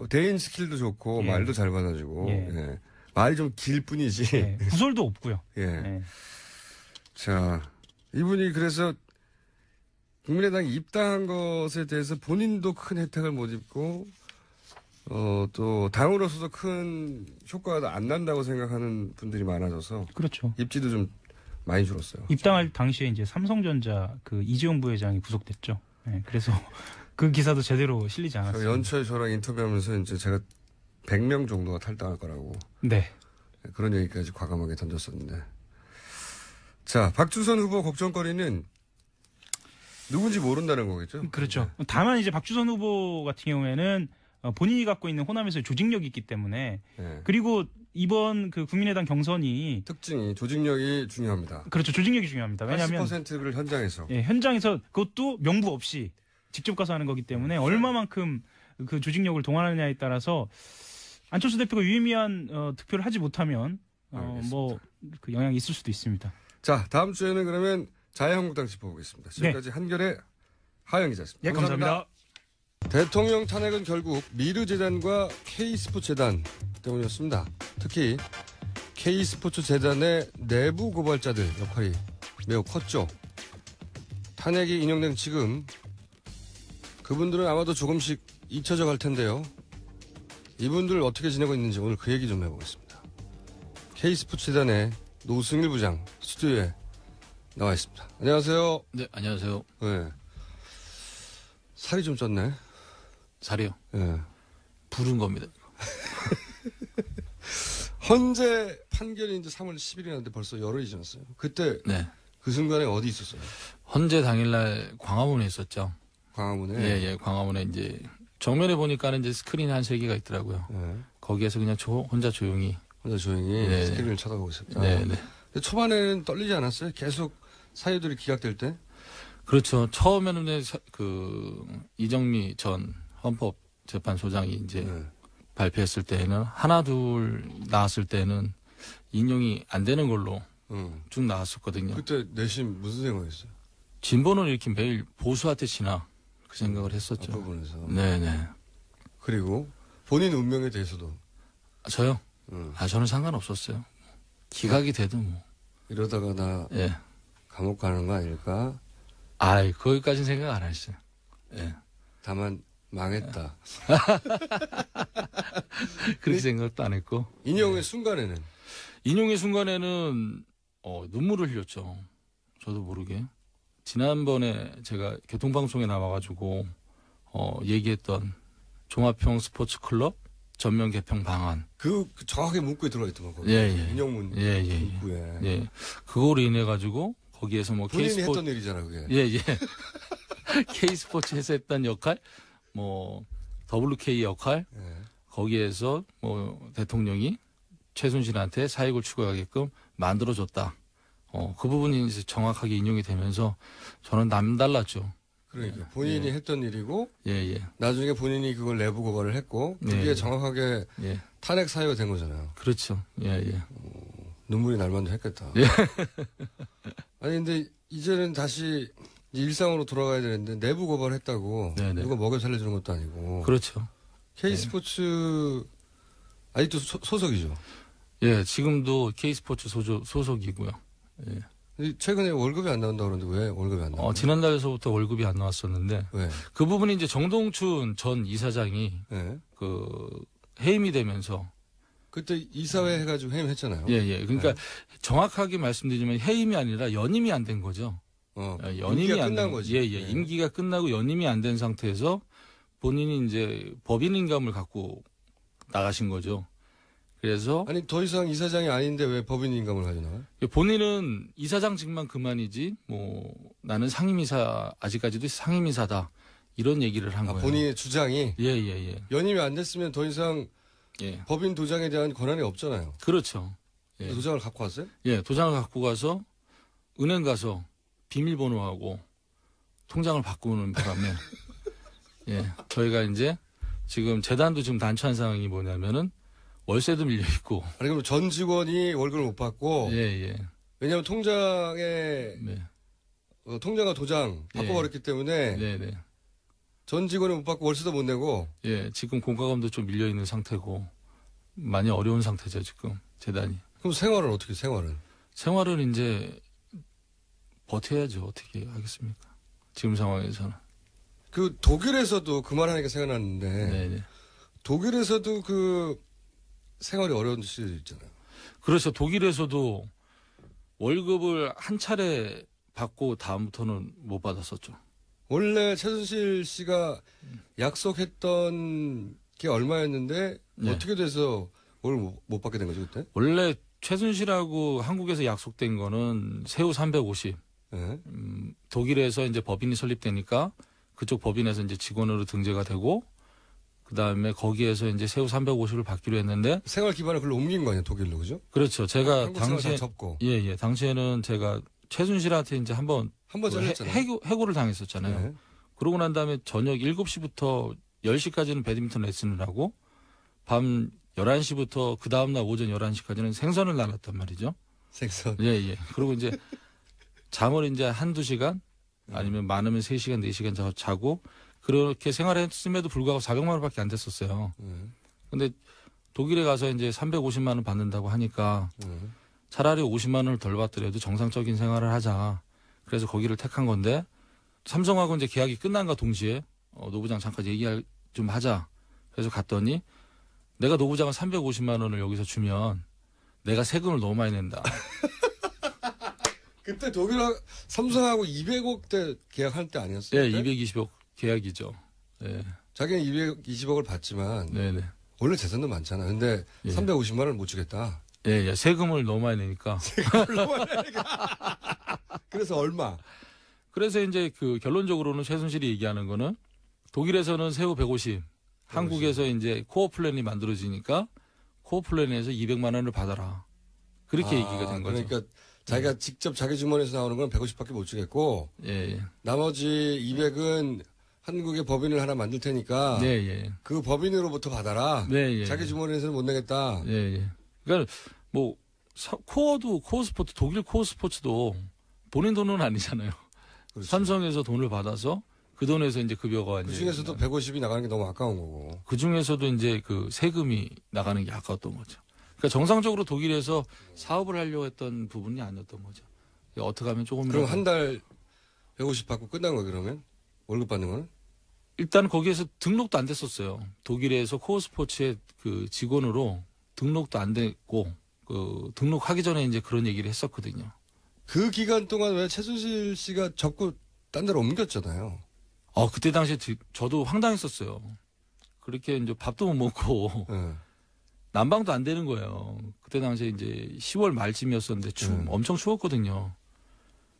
S1: 대인 스킬도 좋고
S3: 예.
S1: 말도 잘 받아주고
S3: 예.
S1: 예. 말이 좀 길 뿐이지.
S3: 예. 구설도 없고요.
S1: 예.
S3: 예.
S1: 자 이분이 그래서 국민의당에 입당한 것에 대해서 본인도 큰 혜택을 못 입고 또 당으로서도 큰 효과가 안 난다고 생각하는 분들이 많아져서
S3: 그렇죠.
S1: 입지도 좀 많이 줄었어요.
S3: 입당할 당시에 이제 삼성전자 그 이재용 부회장이 구속됐죠. 예. 그래서 그 기사도 제대로 실리지 않았어요.
S1: 연초에 저랑 인터뷰하면서 이제 제가 100명 정도가 탈당할 거라고
S3: 네.
S1: 그런 얘기까지 과감하게 던졌었는데. 자, 박주선 후보 걱정거리는 누군지 모른다는 거겠죠?
S3: 그렇죠. 다만 이제 박주선 후보 같은 경우에는 본인이 갖고 있는 호남에서의 조직력이 있기 때문에
S1: 네.
S3: 그리고 이번 그 국민의당 경선이
S1: 특징이 조직력이 중요합니다.
S3: 그렇죠. 조직력이 중요합니다. 왜냐하면
S1: 80%를 현장에서.
S3: 예, 현장에서 그것도 명부 없이 직접 가서 하는 거기 때문에 얼마만큼 그 조직력을 동원하느냐에 따라서 안철수 대표가 유의미한 득표를 하지 못하면 뭐 그 영향이 있을 수도 있습니다.
S1: 자, 다음 주에는 그러면 자유한국당 짚어보겠습니다. 지금까지 한결의 하영 기자였습니다.
S3: 예, 감사합니다.
S1: 대통령 탄핵은 결국 미르재단과 K스포츠재단 때문이었습니다. 특히 K스포츠재단의 내부 고발자들 역할이 매우 컸죠. 탄핵이 인용된 지금 그분들은 아마도 조금씩 잊혀져 갈 텐데요. 이분들 어떻게 지내고 있는지 오늘 그 얘기 좀 해보겠습니다. K스포츠재단의 노승일 부장 스튜디오에 나와 있습니다. 안녕하세요.
S4: 네, 안녕하세요.
S1: 네. 살이 좀 쪘네.
S4: 살이요?
S1: 네.
S4: 부른 겁니다.
S1: 헌재 판결이 이제 3월 10일이 났는데 벌써 열흘이 지났어요. 그때
S4: 네.
S1: 그 순간에 어디 있었어요?
S4: 헌재 당일날 광화문에 있었죠.
S1: 광화문에?
S4: 예, 광화문에 이제 정면에 보니까는 이제 스크린이 한 3개가 있더라고요.
S1: 네.
S4: 거기에서 그냥 혼자 조용히.
S1: 혼자 조용히
S4: 네.
S1: 스크린을 쳐다보고 있었다.
S4: 네.
S1: 근데 초반에는 떨리지 않았어요? 계속 사유들이 기각될 때?
S4: 그렇죠. 처음에는 그 이정미 전 헌법재판소장이 이제 발표했을 때는 하나 둘 나왔을 때는 인용이 안 되는 걸로 쭉 나왔었거든요.
S1: 그때 내심 무슨 생각했어요?
S4: 진보는 이렇게 매일 보수한테 지나 그 생각을 했었죠.
S1: 앞부분에서.
S4: 네네.
S1: 그리고 본인 운명에 대해서도.
S4: 저요? 저는 상관없었어요. 기각이 되든 뭐.
S1: 이러다가 나
S4: 예.
S1: 감옥 가는 거 아닐까?
S4: 거기까지는 생각 안 했어요. 예.
S1: 다만 망했다.
S4: 그렇게 생각도 안 했고.
S1: 인용의 순간에는?
S4: 인용의 순간에는 눈물을 흘렸죠. 저도 모르게. 지난번에 제가 교통방송에 나와가지고 얘기했던 종합형 스포츠 클럽 전면 개편 방안.
S1: 그 정확하게 문구에 들어가 있더만.
S4: 예.
S1: 인용문
S4: 예.
S1: 문구에.
S4: 예. 그거로 인해 가지고 거기에서 뭐
S1: 본인이
S4: K스포츠
S1: 했던 일이잖아 그게.
S4: 예. K스포츠에서 했던 역할, 뭐 WK 역할, 거기에서 뭐 대통령이 최순실한테 사익을 추구하게끔 만들어줬다. 그 부분이 이제 정확하게 인용이 되면서 저는 남달랐죠.
S1: 그러니까 본인이 했던 일이고
S4: 예.
S1: 나중에 본인이 그걸 내부 고발을 했고 그게 정확하게 탄핵 사유가 된 거잖아요.
S4: 그렇죠. 예.
S1: 눈물이 날 만도 했겠다.
S4: 예.
S1: 아니 근데 이제는 다시 일상으로 돌아가야 되는데 내부 고발했다고
S4: 네네.
S1: 누가 먹여 살려주는 것도 아니고.
S4: 그렇죠.
S1: K스포츠 아직도 소속이죠.
S4: 예, 지금도 K스포츠 소속이고요. 예.
S1: 최근에 월급이 안 나온다고 그러는데 왜 월급이 안 나와요?
S4: 지난달에서부터 월급이 안 나왔었는데
S1: 왜?
S4: 그 부분이 이제 정동춘 전 이사장이 그 해임이 되면서
S1: 그때 이사회 해가지고 해임했잖아요.
S4: 예. 그러니까 정확하게 말씀드리면 해임이 아니라 연임이 안 된 거죠. 연임이
S1: 임기가
S4: 안
S1: 끝난
S4: 된
S1: 거지.
S4: 예. 임기가 끝나고 연임이 안 된 상태에서 본인이 이제 법인임감을 갖고 나가신 거죠. 그래서
S1: 아니 더 이상 이사장이 아닌데 왜 법인 임금을 가지고 나와요?
S4: 본인은 이사장직만 그만이지 뭐 나는 상임이사 아직까지도 상임이사다 이런 얘기를 한 거예요.
S1: 본인의 주장이
S4: 예예예.
S1: 연임이 안 됐으면 더 이상
S4: 예.
S1: 법인 도장에 대한 권한이 없잖아요.
S4: 그렇죠. 예.
S1: 도장을 갖고 왔어요?
S4: 예, 도장을 갖고 가서 은행 가서 비밀번호하고 통장을 바꾸는 바람에 예, 저희가 이제 지금 재단도 지금 난처한 상황이 뭐냐면은 월세도 밀려 있고.
S1: 아니 그럼 전 직원이 월급을 못 받고.
S4: 예, 예.
S1: 왜냐하면 통장에
S4: 네.
S1: 통장과 도장 바꿔버렸기 때문에.
S4: 네, 네.
S1: 전 직원이 못 받고 월세도 못 내고.
S4: 예, 지금 공과금도 좀 밀려 있는 상태고 많이 어려운 상태죠 지금 재단이.
S1: 그럼 생활은 어떻게 생활은?
S4: 생활은 이제 버텨야죠. 어떻게 하겠습니까? 지금 상황에서는.
S1: 그 독일에서도 그 말하니까 생각났는데.
S4: 네네.
S1: 독일에서도 그 생활이 어려운 시절이 있잖아요.
S4: 그렇죠. 독일에서도 월급을 한 차례 받고 다음부터는 못 받았었죠.
S1: 원래 최순실 씨가 약속했던 게 얼마였는데
S4: 네.
S1: 어떻게 돼서 월급 못 받게 된 거죠 그때?
S4: 원래 최순실하고 한국에서 약속된 거는 세후 350.
S1: 네.
S4: 독일에서 이제 법인이 설립되니까 그쪽 법인에서 이제 직원으로 등재가 되고 그 다음에 거기에서 이제 세후 350을 받기로 했는데
S1: 생활 기반을 글로 옮긴 거 아니에요 독일로 그죠?
S4: 그렇죠. 제가
S1: 한국 생활
S4: 당시에
S1: 다 접고.
S4: 예 당시에는 제가 최순실한테 이제 한번
S1: 잘렸잖아요.
S4: 해고를 당했었잖아요.
S1: 네.
S4: 그러고 난 다음에 저녁 7시부터 10시까지는 배드민턴 레슨을 하고 밤 11시부터 그 다음날 오전 11시까지는 생선을 나눴단 말이죠.
S1: 생선.
S4: 예, 예. 그리고 이제 잠을 이제 한두 시간 아니면 많으면 3시간, 4시간 자고 그렇게 생활했음에도 불구하고 400만 원밖에 안 됐었어요. 근데 독일에 가서 이제 350만 원 받는다고 하니까 차라리 50만 원을 덜 받더라도 정상적인 생활을 하자. 그래서 거기를 택한 건데 삼성하고 이제 계약이 끝난과 동시에 노부장 잠깐 얘기할 좀 하자. 그래서 갔더니 내가 노부장을 350만 원을 여기서 주면 내가 세금을 너무 많이 낸다.
S1: 그때 독일하고 삼성하고 200억대 계약할 때 아니었어요?
S4: 예,
S1: 그때?
S4: 220억 계약이죠. 예.
S1: 자기는 220억을 받지만
S4: 네네.
S1: 원래 재산도 많잖아. 근데
S4: 예.
S1: 350만 원을 못 주겠다.
S4: 예, 예. 세금을 너무 많이 내니까.
S1: 그래서 얼마?
S4: 그래서 이제 그 결론적으로는 최순실이 얘기하는 거는 독일에서는 세후 150, 한국에서 이제 코어 플랜이 만들어지니까 코어 플랜에서 200만 원을 받아라. 그렇게 얘기가 된 거죠.
S1: 그러니까 자기가 직접 자기 주머니에서 나오는 건 150밖에 못 주겠고
S4: 예, 예.
S1: 나머지 200은 한국의 법인을 하나 만들 테니까
S4: 네, 예.
S1: 그 법인으로부터 받아라.
S4: 네, 예.
S1: 자기 주머니에서는 못 내겠다.
S4: 예, 예. 그러니까 뭐 코어 스포츠 독일 코어 스포츠도 본인 돈은 아니잖아요.
S1: 그렇죠.
S4: 삼성에서 돈을 받아서 그 돈에서 이제 급여가
S1: 그 중에서도 150이 나가는 게 너무 아까운 거고.
S4: 그 중에서도 이제 그 세금이 나가는 게 아까웠던 거죠. 그러니까 정상적으로 독일에서 사업을 하려고 했던 부분이 아니었던 거죠. 어떻게 하면 조금
S1: 그럼 한 달 150 받고 끝난 거예요, 그러면? 월급 받는 거는?
S4: 일단 거기에서 등록도 안 됐었어요. 독일에서 코어 스포츠의 그 직원으로 등록도 안 됐고 그 등록하기 전에 이제 그런 얘기를 했었거든요.
S1: 그 기간 동안 왜 최순실 씨가 접고 딴 데로 옮겼잖아요.
S4: 그때 당시에 저도 황당했었어요. 그렇게 이제 밥도 못 먹고
S1: 네.
S4: 난방도 안 되는 거예요. 그때 당시에 이제 10월 말쯤이었었는데 엄청 추웠거든요.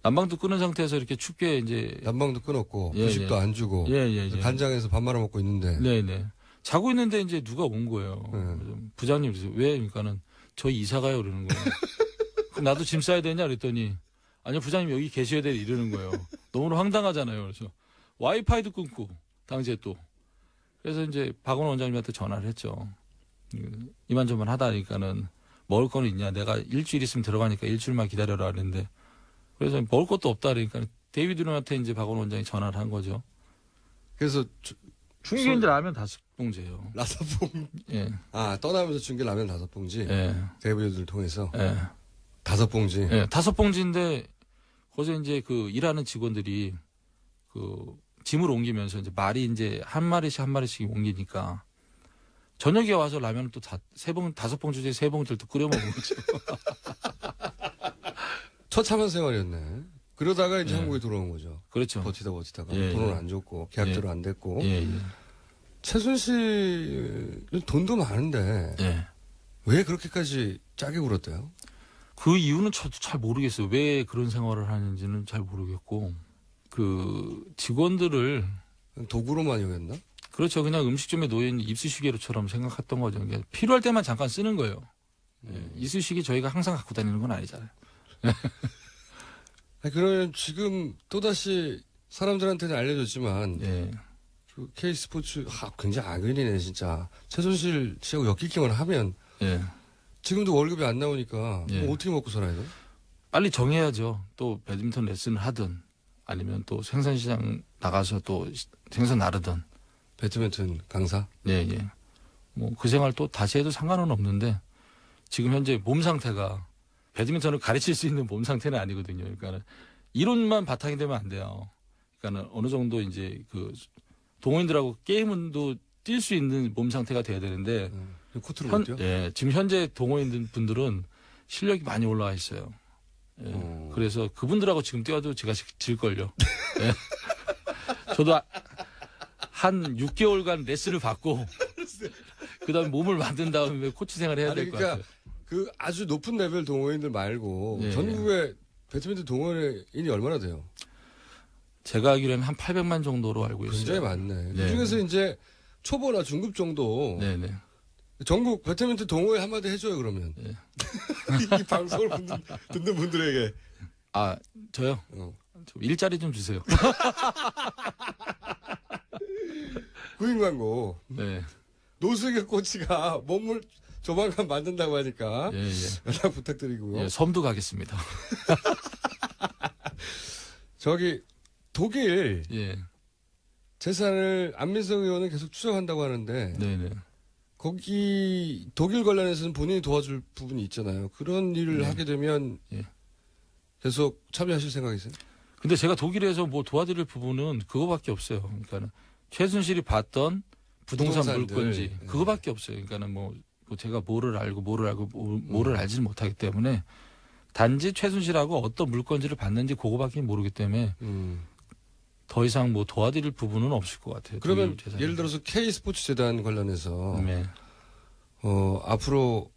S4: 난방도 끊은 상태에서 이렇게 춥게 이제
S1: 난방도 끊었고
S4: 예,
S1: 후식도
S4: 예.
S1: 안 주고
S4: 예.
S1: 간장에서 밥 말아 먹고 있는데
S4: 네네. 자고 있는데 이제 누가 온 거예요.
S1: 네.
S4: 그래서 부장님 그래서 왜? 그러니까는 저희 이사 가요 그러는 거예요. 그럼 나도 짐 싸야 되냐 그랬더니 아니요 부장님 여기 계셔야 돼 이러는 거예요. 너무 황당하잖아요. 그래서 와이파이도 끊고 당시에 또 그래서 이제 박원호 원장님한테 전화를 했죠. 이만저만 하다니까는 먹을 거는 있냐? 내가 일주일 있으면 들어가니까 일주일만 기다려라 그랬는데 그래서 먹을 것도 없다 그러니까 데이비드한테 이제 박원호 원장이 전화를 한 거죠.
S1: 그래서
S4: 중국인 이제 라면 5봉지예요.
S1: 5봉.
S4: 예.
S1: 떠나면서 준 게 라면 5봉지.
S4: 예.
S1: 데이비드를 통해서.
S4: 예.
S1: 5봉지.
S4: 예. 5봉지인데 거기서 이제 그 일하는 직원들이 그 짐을 옮기면서 이제 말이 이제 한 마리씩 옮기니까 저녁에 와서 라면을 또 5봉 주제 3봉지를 또 끓여 먹은 거죠.
S1: 처참한 생활이었네. 그러다가 이제
S4: 예.
S1: 한국에 돌아온 거죠.
S4: 그렇죠.
S1: 버티다가
S4: 예,
S1: 돈은
S4: 예.
S1: 안 줬고 계약대로 안 됐고.
S4: 예.
S1: 최순실은 돈도 많은데
S4: 예.
S1: 왜 그렇게까지 짜게 굴었대요?
S4: 그 이유는 저도 잘 모르겠어요. 왜 그런 생활을 하는지는 잘 모르겠고 그 직원들을
S1: 도구로만 여겼나?
S4: 그렇죠. 그냥 음식점에 놓여있는 입수시개로처럼 생각했던 거죠. 그러니까 필요할 때만 잠깐 쓰는 거예요. 이쑤시개 저희가 항상 갖고 다니는 건 아니잖아요.
S1: 그러면 지금 또다시 사람들한테는 알려졌지만
S4: 예.
S1: 그 K스포츠 굉장히 악연이네 진짜. 최순실 씨하고 엮이기만 하면
S4: 예.
S1: 지금도 월급이 안 나오니까
S4: 예.
S1: 뭐 어떻게 먹고 살아야 돼?
S4: 빨리 정해야죠. 또 배드민턴 레슨을 하든 아니면 또 생선시장 나가서 또 생선 나르든.
S1: 배드민턴 강사?
S4: 예, 예. 뭐 그 생활 또 다시 해도 상관은 없는데 지금 현재 몸 상태가 배드민턴을 가르칠 수 있는 몸 상태는 아니거든요. 그러니까 이론만 바탕이 되면 안 돼요. 그러니까 어느 정도 이제 그 동호인들하고 게임도 뛸 수 있는 몸 상태가 돼야 되는데
S1: 코트를 못 뛰어?
S4: 예, 지금 현재 동호인 분들은 실력이 많이 올라와 있어요. 예, 그래서 그분들하고 지금 뛰어도 제가 질걸요. 예. 저도 한 6개월간 레슨을 받고 그다음에 몸을 만든 다음에 코치 생활을 해야 될 것 같아요.
S1: 그 아주 높은 레벨 동호인들 말고
S4: 예,
S1: 전국에 배드민턴 동호인이 얼마나 돼요?
S4: 제가 알기로는 한 800만 정도로 알고 있어요.
S1: 굉장히 많네.
S4: 네.
S1: 그중에서 이제 초보나 중급 정도
S4: 네네.
S1: 전국 배드민턴 동호회 한마디 해줘요 그러면.
S4: 네.
S1: 이 방송을 듣는 분들에게.
S4: 아 저요? 좀 일자리 좀 주세요.
S1: 구인 광고.
S4: 네.
S1: 노승혁 코치가 몸을 조만간 만든다고 하니까
S4: 예, 예.
S1: 연락 부탁드리고요.
S4: 예, 섬도 가겠습니다.
S1: 저기 독일
S4: 예.
S1: 재산을 안민석 의원은 계속 추적한다고 하는데
S4: 네네.
S1: 거기 독일 관련해서는 본인이 도와줄 부분이 있잖아요. 그런 일을
S4: 네.
S1: 하게 되면
S4: 예.
S1: 계속 참여하실 생각이세요?
S4: 근데 제가 독일에서 뭐 도와드릴 부분은 그거밖에 없어요. 그러니까는 최순실이 봤던 부동산
S1: 부동산들.
S4: 물건지
S1: 예.
S4: 그거밖에 없어요. 그러니까는 뭐 제가 뭐를 알고 뭐를 알지는 못하기 때문에 단지 최순실하고 어떤 물건지를 봤는지 그거밖에 모르기 때문에 더 이상 뭐 도와드릴 부분은 없을 것 같아요.
S1: 그러면
S4: 독일 재산에.
S1: 예를 들어서 K스포츠 재단 관련해서
S4: 네.
S1: 앞으로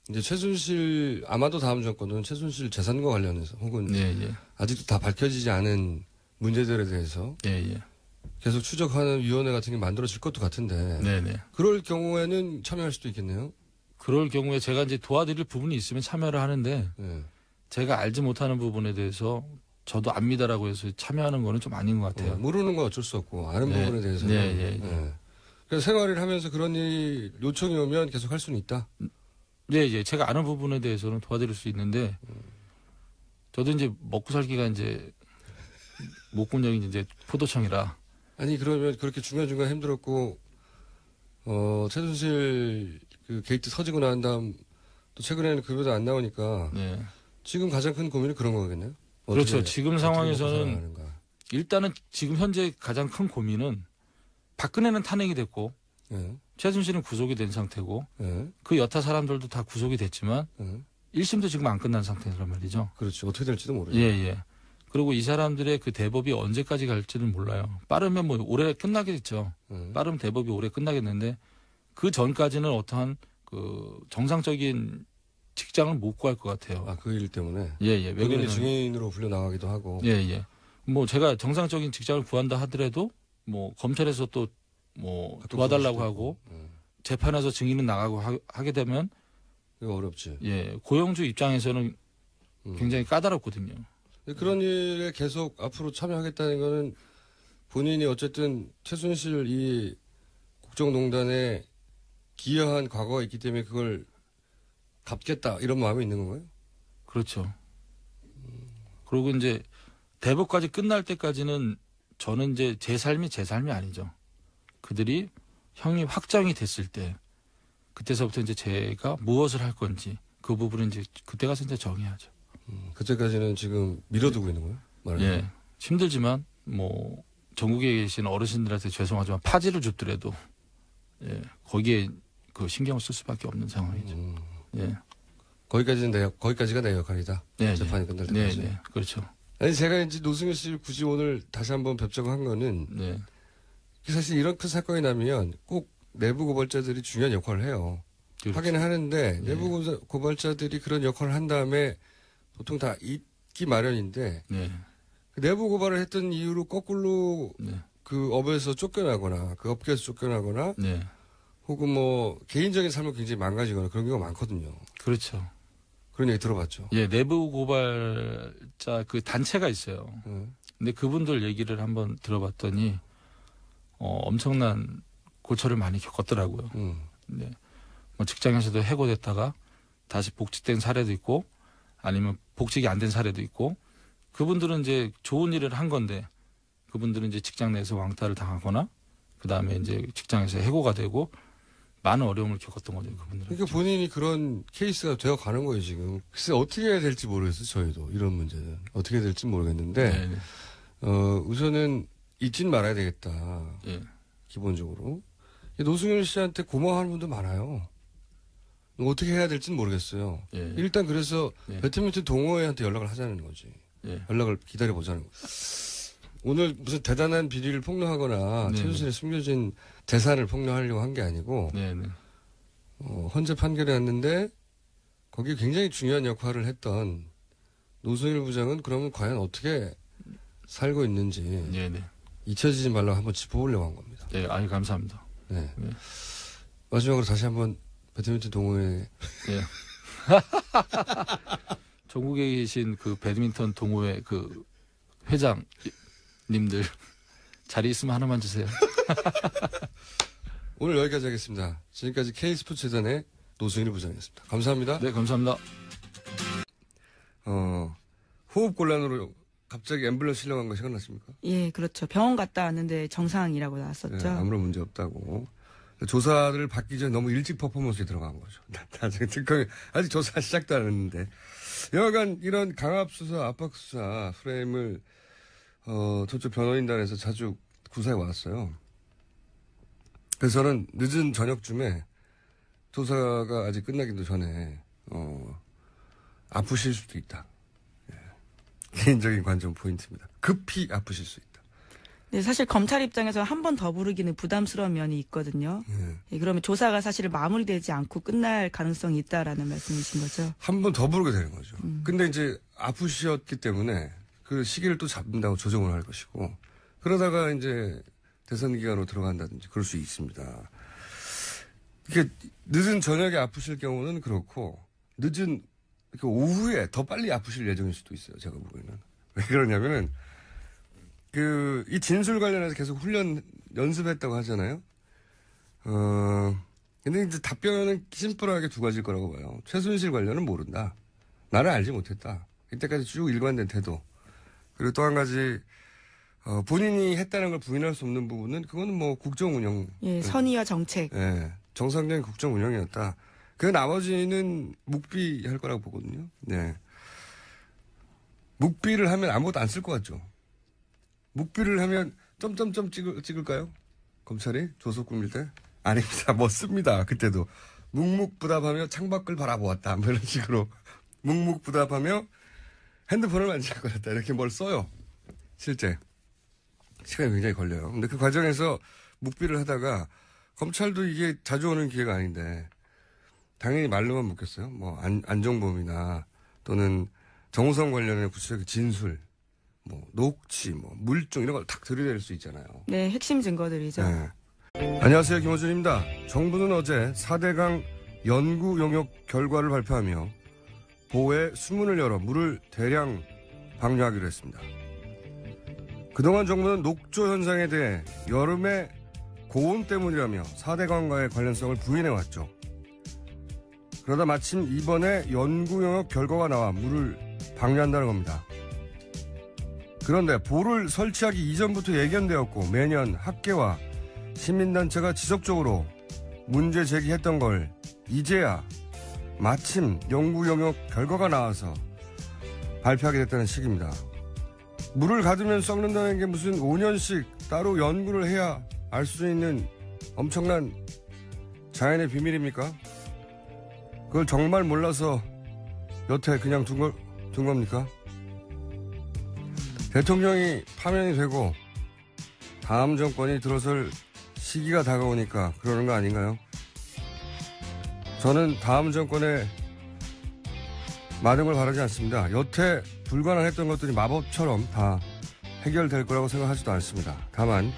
S1: 이제 최순실 아마도 다음 정권은 최순실 재산과 관련해서 혹은
S4: 예, 예.
S1: 아직도 다 밝혀지지 않은 문제들에 대해서
S4: 예, 예.
S1: 계속 추적하는 위원회 같은 게 만들어질 것도 같은데
S4: 네, 네.
S1: 그럴 경우에는 참여할 수도 있겠네요.
S4: 그럴 경우에 제가 이제 도와드릴 부분이 있으면 참여를 하는데
S1: 네.
S4: 제가 알지 못하는 부분에 대해서 저도 압니다라고 해서 참여하는 거는 좀 아닌 것 같아요.
S1: 모르는 건 어쩔 수 없고 아는
S4: 네.
S1: 부분에 대해서는
S4: 네, 예, 예.
S1: 네. 그래서 생활을 하면서 그런 일 요청이 오면 계속 할 수는 있다.
S4: 네, 예. 제가 아는 부분에 대해서는 도와드릴 수 있는데 저도 이제 먹고 살기가 이제 목공역이 이제 포도청이라
S1: 아니 그러면 그렇게 중간중간 힘들었고 최순실 그 게이트 터지고 난 다음 또 최근에는 급여도 안 나오니까
S4: 네.
S1: 지금 가장 큰 고민이 그런 거겠네요.
S4: 그렇죠. 지금
S1: 어떻게 먹고
S4: 상황에서는
S1: 살아가는가.
S4: 일단은 지금 현재 가장 큰 고민은 박근혜는 탄핵이 됐고
S1: 예,
S4: 최순실은 구속이 된 상태고
S1: 예,
S4: 그 여타 사람들도 다 구속이 됐지만
S1: 예.
S4: 1심도 지금 안 끝난 상태란 말이죠.
S1: 그렇죠. 어떻게 될지도 모르죠.
S4: 예, 예. 그리고 이 사람들의 그 대법이 언제까지 갈지는 몰라요. 빠르면 뭐 올해 끝나겠죠. 빠르면 대법이 올해 끝나겠는데 그 전까지는 어떠한 그 정상적인 직장을 못 구할 것 같아요.
S1: 아, 그 일 때문에.
S4: 예, 예. 왜
S1: 본인이
S4: 그러냐면
S1: 증인으로 불려 나가기도 하고.
S4: 예, 예. 뭐 제가 정상적인 직장을 구한다 하더라도 뭐 검찰에서 또 뭐 도와달라고 하고 재판에서 증인은 나가고 하게 되면
S1: 이거 어렵지.
S4: 예, 고용주 입장에서는 굉장히 까다롭거든요.
S1: 그런 일에 계속 앞으로 참여하겠다는 거는 본인이 어쨌든 최순실 이 국정농단에 기여한 과거가 있기 때문에 그걸 갚겠다 이런 마음이 있는 건가요?
S4: 그렇죠. 그리고 이제 대법까지 끝날 때까지는 저는 이제 제 삶이 아니죠. 그들이 형이 확정이 됐을 때 그때서부터 이제 제가 무엇을 할 건지 그 부분은 이제 그때 가서 이제 정해야죠.
S1: 그때까지는 지금 밀어두고 있는 거예요? 말하자면.
S4: 예. 힘들지만 뭐 전국에 계신 어르신들한테 죄송하지만 파지를 줍더라도 예. 거기에 그 신경을 쓸 수밖에 없는 상황이죠. 예.
S1: 거기까지가 내 역할이다.
S4: 네,
S1: 재판이 끝날 때까지.
S4: 네, 네. 그렇죠.
S1: 아니 제가 이제 노승일 씨를 굳이 오늘 다시 한번 뵙자고 한 거는
S4: 네.
S1: 사실 이런 큰 사건이 나면 꼭 내부 고발자들이 중요한 역할을 해요.
S4: 그렇죠.
S1: 하긴 하는데 내부 고발자들이 그런 역할을 한 다음에 보통 다 잊기 마련인데
S4: 네.
S1: 그 내부 고발을 했던 이유로 거꾸로
S4: 네.
S1: 그 업에서 쫓겨나거나 그 업계에서 쫓겨나거나
S4: 네.
S1: 혹은 뭐 개인적인 삶을 굉장히 망가지거나 그런 경우가 많거든요.
S4: 그렇죠.
S1: 그런 얘기 들어봤죠.
S4: 예, 내부 고발자 그 단체가 있어요. 근데 그분들 얘기를 한번 들어봤더니 엄청난 고초를 많이 겪었더라고요. 네. 뭐 직장에서도 해고됐다가 다시 복직된 사례도 있고 아니면 복직이 안 된 사례도 있고 그분들은 이제 좋은 일을 한 건데 그분들은 이제 직장 내에서 왕따를 당하거나 그 다음에 이제 직장에서 해고가 되고 많은 어려움을 겪었던 거죠, 그분들은.
S1: 그러니까 본인이 그런 케이스가 되어 가는 거예요, 지금. 글쎄, 어떻게 해야 될지 모르겠어요, 저희도. 이런 문제는. 어떻게 해야 될지 모르겠는데,
S4: 네네.
S1: 우선은 잊진 말아야 되겠다.
S4: 예.
S1: 기본적으로. 노승일 씨한테 고마워하는 분도 많아요. 어떻게 해야 될지는 모르겠어요.
S4: 예.
S1: 일단 그래서
S4: 예.
S1: 배드민턴 동호회한테 연락을 하자는 거지.
S4: 예.
S1: 연락을 기다려보자는 거지. 오늘 무슨 대단한 비리를 폭로하거나
S4: 네네.
S1: 최순실의 숨겨진 재산을 폭로하려고 한 게 아니고
S4: 네네.
S1: 헌재 판결이 났는데 거기에 굉장히 중요한 역할을 했던 노승일 부장은 그러면 과연 어떻게 살고 있는지
S4: 네네.
S1: 잊혀지지 말라고 한번 짚어보려고 한 겁니다.
S4: 예, 아유, 감사합니다.
S1: 네.
S4: 네.
S1: 마지막으로 다시 한번 배드민턴 동호회
S4: 예. 전국에 계신 그 배드민턴 동호회 그 회장님들 자리 있으면 하나만 주세요.
S1: 오늘 여기까지 하겠습니다. 지금까지 K스포츠재단의 노승일 부장이었습니다. 감사합니다.
S4: 네, 감사합니다.
S1: 호흡곤란으로 갑자기 앰뷸런스 실려간 거 생각나십니까?
S2: 예, 그렇죠. 병원 갔다 왔는데 정상이라고 나왔었죠.
S1: 네, 아무런 문제 없다고. 조사를 받기 전에 너무 일찍 퍼포먼스에 들어간 거죠. 나중에 특검이 아직 조사 시작도 안 했는데. 여하간 이런 강압수사, 압박수사 프레임을 저쪽 변호인단에서 자주 구사해 왔어요. 그래서 저는 늦은 저녁쯤에 조사가 아직 끝나기도 전에 아프실 수도 있다. 예. 개인적인 관점 포인트입니다. 급히 아프실 수 있다.
S2: 네, 사실 검찰 입장에서 한 번 더 부르기는 부담스러운 면이 있거든요. 예, 그러면 조사가 사실 마무리되지 않고 끝날 가능성이 있다라는 말씀이신 거죠.
S1: 한 번 더 부르게 되는 거죠. 근데 이제 아프셨기 때문에 그 시기를 또 잡는다고 조정을 할 것이고 그러다가 이제 대선 기간으로 들어간다든지 그럴 수 있습니다. 이게 늦은 저녁에 아프실 경우는 그렇고 늦은 오후에 더 빨리 아프실 예정일 수도 있어요. 제가 보기에는. 왜 그러냐면은 이 진술 관련해서 계속 연습했다고 하잖아요. 근데 이제 답변은 심플하게 두 가지일 거라고 봐요. 최순실 관련은 모른다. 나는 알지 못했다. 이때까지 쭉 일관된 태도. 그리고 또 한 가지, 본인이 했다는 걸 부인할 수 없는 부분은 그거는 뭐 국정 운영.
S2: 예, 선의와 정책.
S1: 예, 정상적인 국정 운영이었다. 그 나머지는 묵비할 거라고 보거든요. 네. 묵비를 하면 아무것도 안 쓸 것 같죠. 묵비를 하면 점점점 찍을까요? 검찰이 조속 꾸밀 때? 아닙니다. 뭐 씁니다. 그때도. 묵묵부답하며 창밖을 바라보았다. 뭐 이런 식으로. 묵묵부답하며 핸드폰을 만지고 그랬다. 이렇게 뭘 써요. 실제. 시간이 굉장히 걸려요. 근데 그 과정에서 묵비를 하다가 검찰도 이게 자주 오는 기회가 아닌데 당연히 말로만 묵겠어요. 뭐 안종범이나 또는 정우성 관련된 구체적인 진술, 뭐 녹취, 뭐 물증 이런 걸 탁 들이댈 수 있잖아요.
S2: 네, 핵심 증거들이죠.
S1: 네. 안녕하세요, 김호준입니다. 정부는 어제 4대강 연구 용역 결과를 발표하며 보호에 수문을 열어 물을 대량 방류하기로 했습니다. 그동안 정부는 녹조 현상에 대해 여름의 고온 때문이라며 4대강과의 관련성을 부인해왔죠. 그러다 마침 이번에 연구 용역 결과가 나와 물을 방류한다는 겁니다. 그런데 보를 설치하기 이전부터 예견되었고 매년 학계와 시민단체가 지속적으로 문제 제기했던 걸 이제야 마침 연구 용역 결과가 나와서 발표하게 됐다는 식입니다. 물을 가두면 썩는다는 게 무슨 5년씩 따로 연구를 해야 알 수 있는 엄청난 자연의 비밀입니까? 그걸 정말 몰라서 여태 그냥 둔 겁니까? 대통령이 파면이 되고 다음 정권이 들어설 시기가 다가오니까 그러는 거 아닌가요? 저는 다음 정권에 많은 걸 바라지 않습니다. 여태 불가능했던 것들이 마법처럼 다 해결될 거라고 생각하지도 않습니다. 다만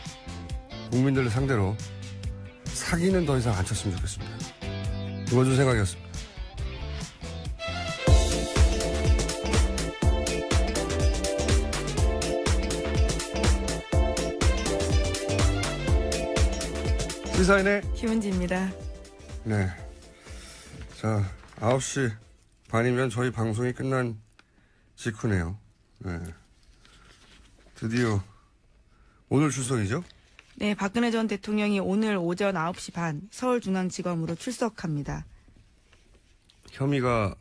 S1: 국민들을 상대로 사기는 더 이상 안 쳤으면 좋겠습니다. 김어준 생각이었습니다. 시사인의
S2: 김은지입니다.
S1: 네. 자, 9시 반이면 저희 방송이 끝난 직후네요. 네. 드디어 오늘 출석이죠?
S2: 네, 박근혜 전 대통령이 오늘 오전 9시 반 서울중앙지검으로 출석합니다.
S1: 혐의가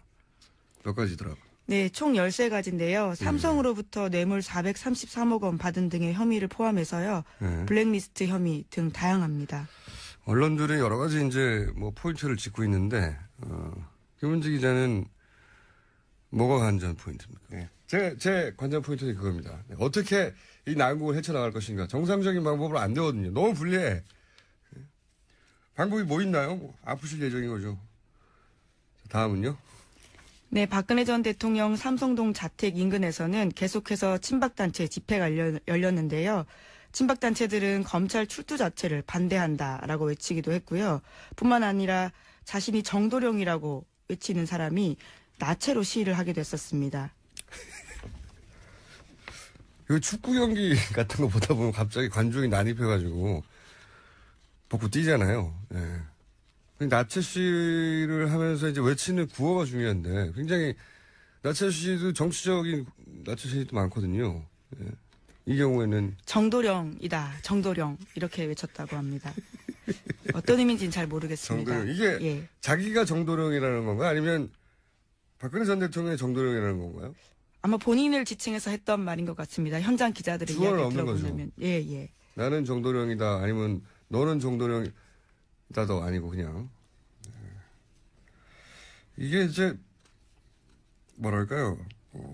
S1: 몇 가지더라고요.
S2: 네, 총 13가지인데요. 삼성으로부터 뇌물 433억 원 받은 등의 혐의를 포함해서요.
S1: 네.
S2: 블랙리스트 혐의 등 다양합니다.
S1: 언론들이 여러 가지 이제 뭐 포인트를 짚고 있는데, 김은지 기자는 뭐가 관전 포인트입니까? 네. 제 관전 포인트는 그겁니다. 네. 어떻게 이 난국을 헤쳐나갈 것인가. 정상적인 방법으로 안 되거든요. 너무 불리해. 방법이 뭐 있나요? 뭐 아프실 예정인 거죠. 다음은요?
S2: 네, 박근혜 전 대통령 삼성동 자택 인근에서는 계속해서 친박단체 집회가 열렸는데요. 친박단체들은 검찰 출두 자체를 반대한다라고 외치기도 했고요. 뿐만 아니라 자신이 정도령이라고 외치는 사람이 나체로 시위를 하게 됐었습니다.
S1: 이 축구 경기 같은 거 보다 보면 갑자기 관중이 난입해가지고 벗고 뛰잖아요. 예. 나체 시위를 하면서 이제 외치는 구호가 중요한데 굉장히 나체 시위도 정치적인 나체 시위도 많거든요. 예. 이 경우에는
S2: 정도령이다. 정도령 이렇게 외쳤다고 합니다. 어떤 의미인지는 잘 모르겠습니다.
S1: 정도령. 이게
S2: 예.
S1: 자기가 정도령이라는 건가 아니면 박근혜 전 대통령이 정도령이라는 건가요?
S2: 아마 본인을 지칭해서 했던 말인 것 같습니다. 현장 기자들의 이야기를 들어보면. 예, 예.
S1: 나는 정도령이다 아니면 너는 정도령이다도 아니고 그냥. 이게 이제 뭐랄까요.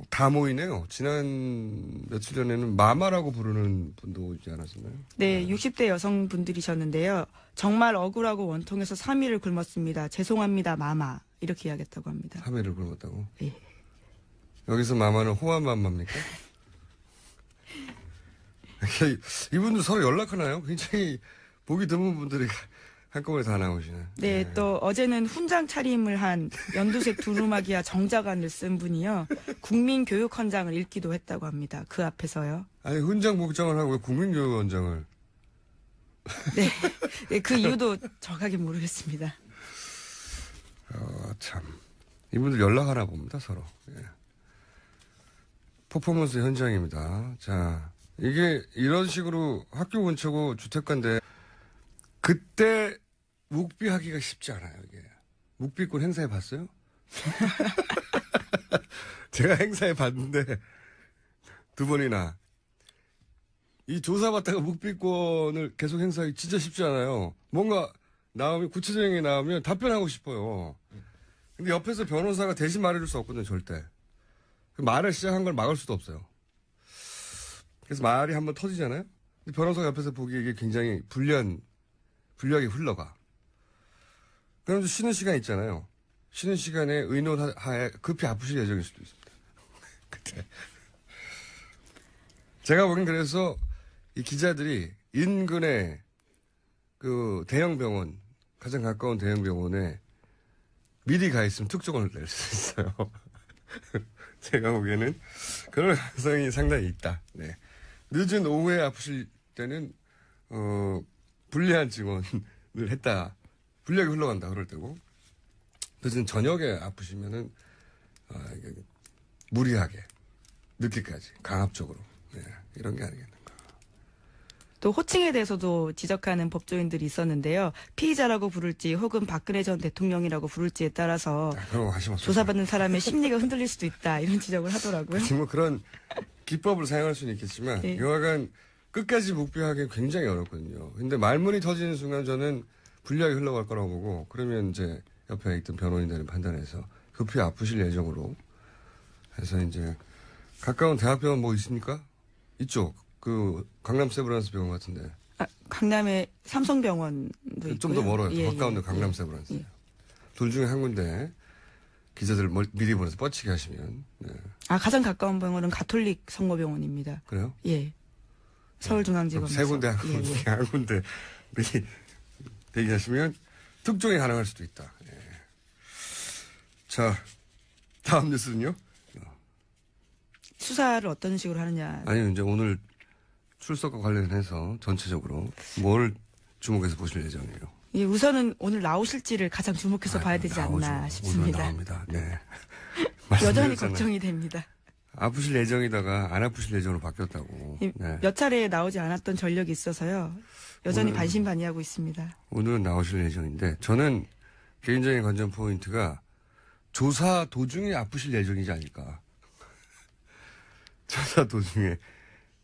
S1: 다 모이네요. 지난 며칠 전에는 마마라고 부르는 분도 있지 않았었나요?
S2: 네, 60대 여성분들이셨는데요. 정말 억울하고 원통해서 3일을 굶었습니다. 죄송합니다, 마마. 이렇게 이야기했다고 합니다.
S1: 3일을 굶었다고?
S2: 예.
S1: 여기서 마마는 호환 마마입니까? 이분들 서로 연락하나요? 굉장히 보기 드문 분들이 한꺼번에 다 나오시네.
S2: 네, 또 어제는 훈장 차림을 한 연두색 두루마기와 정자관을 쓴 분이요. 국민교육헌장을 읽기도 했다고 합니다. 그 앞에서요.
S1: 아니 훈장 복장을 하고 왜 국민교육원장을?
S2: 네, 네, 그 이유도 정확하게 모르겠습니다.
S1: 참 이분들 연락하나 봅니다 서로. 예. 퍼포먼스 현장입니다. 자, 이게 이런 식으로 학교 근처고 주택가인데 그때 묵비하기가 쉽지 않아요. 이게 묵비권 행사해 봤어요? 제가 행사해 봤는데 2번이나 이 조사받다가 묵비권을 계속 행사하기 진짜 쉽지 않아요. 뭔가 나오면 구체적인 게 나오면 답변하고 싶어요. 근데 옆에서 변호사가 대신 말해줄 수 없거든요, 절대. 말을 시작한 걸 막을 수도 없어요. 그래서 말이 한번 터지잖아요? 근데 변호사가 옆에서 보기에 이게 굉장히 불리하게 흘러가. 그럼 쉬는 시간 있잖아요. 쉬는 시간에 의논하에 급히 아프실 예정일 수도 있습니다. 그때. 제가 보기엔 그래서 이 기자들이 인근에 그 대형 병원, 가장 가까운 대형 병원에 미리 가 있으면 특종을 낼 수 있어요. 제가 보기에는 그런 가능성이 상당히 있다. 네. 늦은 오후에 아프실 때는 불리한 증언을 했다. 불리하게 흘러간다 그럴 때고 늦은 저녁에 아프시면은 무리하게 늦게까지 강압적으로 이런 게 아니겠는가.
S2: 또 호칭에 대해서도 지적하는 법조인들이 있었는데요. 피의자라고 부를지 혹은 박근혜 전 대통령이라고 부를지에 따라서 조사받는 사람의 심리가 흔들릴 수도 있다. 이런 지적을 하더라고요.
S1: 뭐 그런 기법을 사용할 수는 있겠지만
S2: 네.
S1: 여하간 끝까지 묵비하기 굉장히 어렵거든요. 근데 말문이 터지는 순간 저는 불리하게 흘러갈 거라고 보고 그러면 이제 옆에 있던 변호인들은 판단해서 급히 아프실 예정으로 해서 이제 가까운 대학병원 뭐 있습니까? 이쪽 그 강남 세브란스 병원 같은데.
S2: 강남에 삼성병원도 있고요.
S1: 좀 더 멀어요.
S2: 예,
S1: 가까운데
S2: 예,
S1: 강남 세브란스.
S2: 예.
S1: 둘 중에 한 군데 기자들 미리 보내서 뻗치게 하시면. 네.
S2: 가장 가까운 병원은 가톨릭 성모병원입니다.
S1: 그래요?
S2: 예. 서울중앙지검에서.
S1: 세 군데 한 군데 미리 대기하시면 특종이 가능할 수도 있다. 예. 자, 다음 뉴스는요?
S2: 수사를 어떤 식으로 하느냐.
S1: 아니, 이제 오늘 출석과 관련해서 전체적으로 뭘 주목해서 보실 예정이에요?
S2: 예, 우선은 오늘 나오실지를 가장 주목해서 봐야 되지 않나
S1: 오늘
S2: 싶습니다.
S1: 나옵니다. 네.
S2: 여전히 걱정이 됩니다.
S1: 아프실 예정이다가 안 아프실 예정으로 바뀌었다고. 네.
S2: 몇 차례 나오지 않았던 전력이 있어서요. 여전히 반신반의하고 있습니다.
S1: 오늘은 나오실 예정인데 저는 개인적인 관전 포인트가 조사 도중에 아프실 예정이지 않을까. 조사 도중에.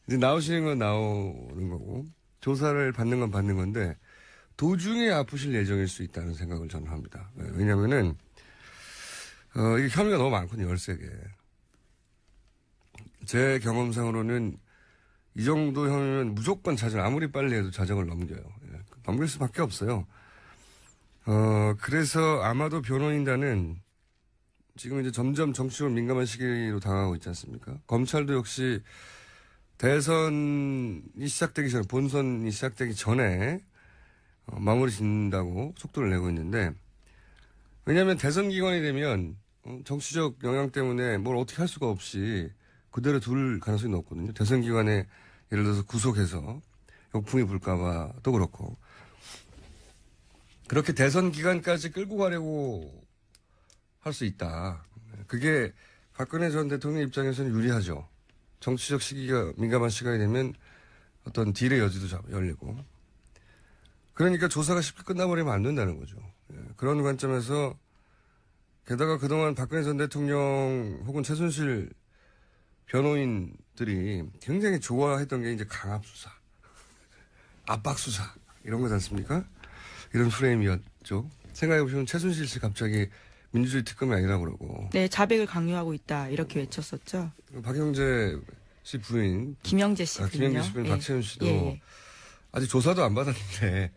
S1: 이제 나오시는 건 나오는 거고 조사를 받는 건 받는 건데 도중에 아프실 예정일 수 있다는 생각을 저는 합니다. 왜냐면은 이게 혐의가 너무 많거든요. 13개. 제 경험상으로는 이 정도 혐의면 무조건 자정, 아무리 빨리 해도 자정을 넘겨요. 넘길 수밖에 없어요. 그래서 아마도 변호인단은 지금 이제 점점 정치적으로 민감한 시기로 다가가고 있지 않습니까? 검찰도 역시 대선이 시작되기 전에, 본선이 시작되기 전에 마무리 짓는다고 속도를 내고 있는데, 왜냐하면 대선 기간이 되면 정치적 영향 때문에 뭘 어떻게 할 수가 없이 그대로 둘 가능성이 높거든요. 대선 기간에 예를 들어서 구속해서 역풍이 불까봐도 그렇고, 그렇게 대선 기간까지 끌고 가려고 할 수 있다. 그게 박근혜 전 대통령 입장에서는 유리하죠. 정치적 시기가 민감한 시간이 되면 어떤 딜의 여지도 열리고. 그러니까 조사가 쉽게 끝나버리면 안 된다는 거죠. 그런 관점에서 게다가 그동안 박근혜 전 대통령 혹은 최순실 변호인들이 굉장히 좋아했던 게 이제 강압수사, 압박수사 이런 거지 않습니까? 이런 프레임이었죠. 생각해보시면 최순실 씨 갑자기 민주주의 특검이 아니라고 그러고.
S2: 네, 자백을 강요하고 있다 이렇게 외쳤었죠.
S1: 박영재 씨 부인.
S2: 김영재 씨 부인요.
S1: 김영재 씨 부인
S2: 예.
S1: 박채윤 씨도
S2: 예.
S1: 아직 조사도 안 받았는데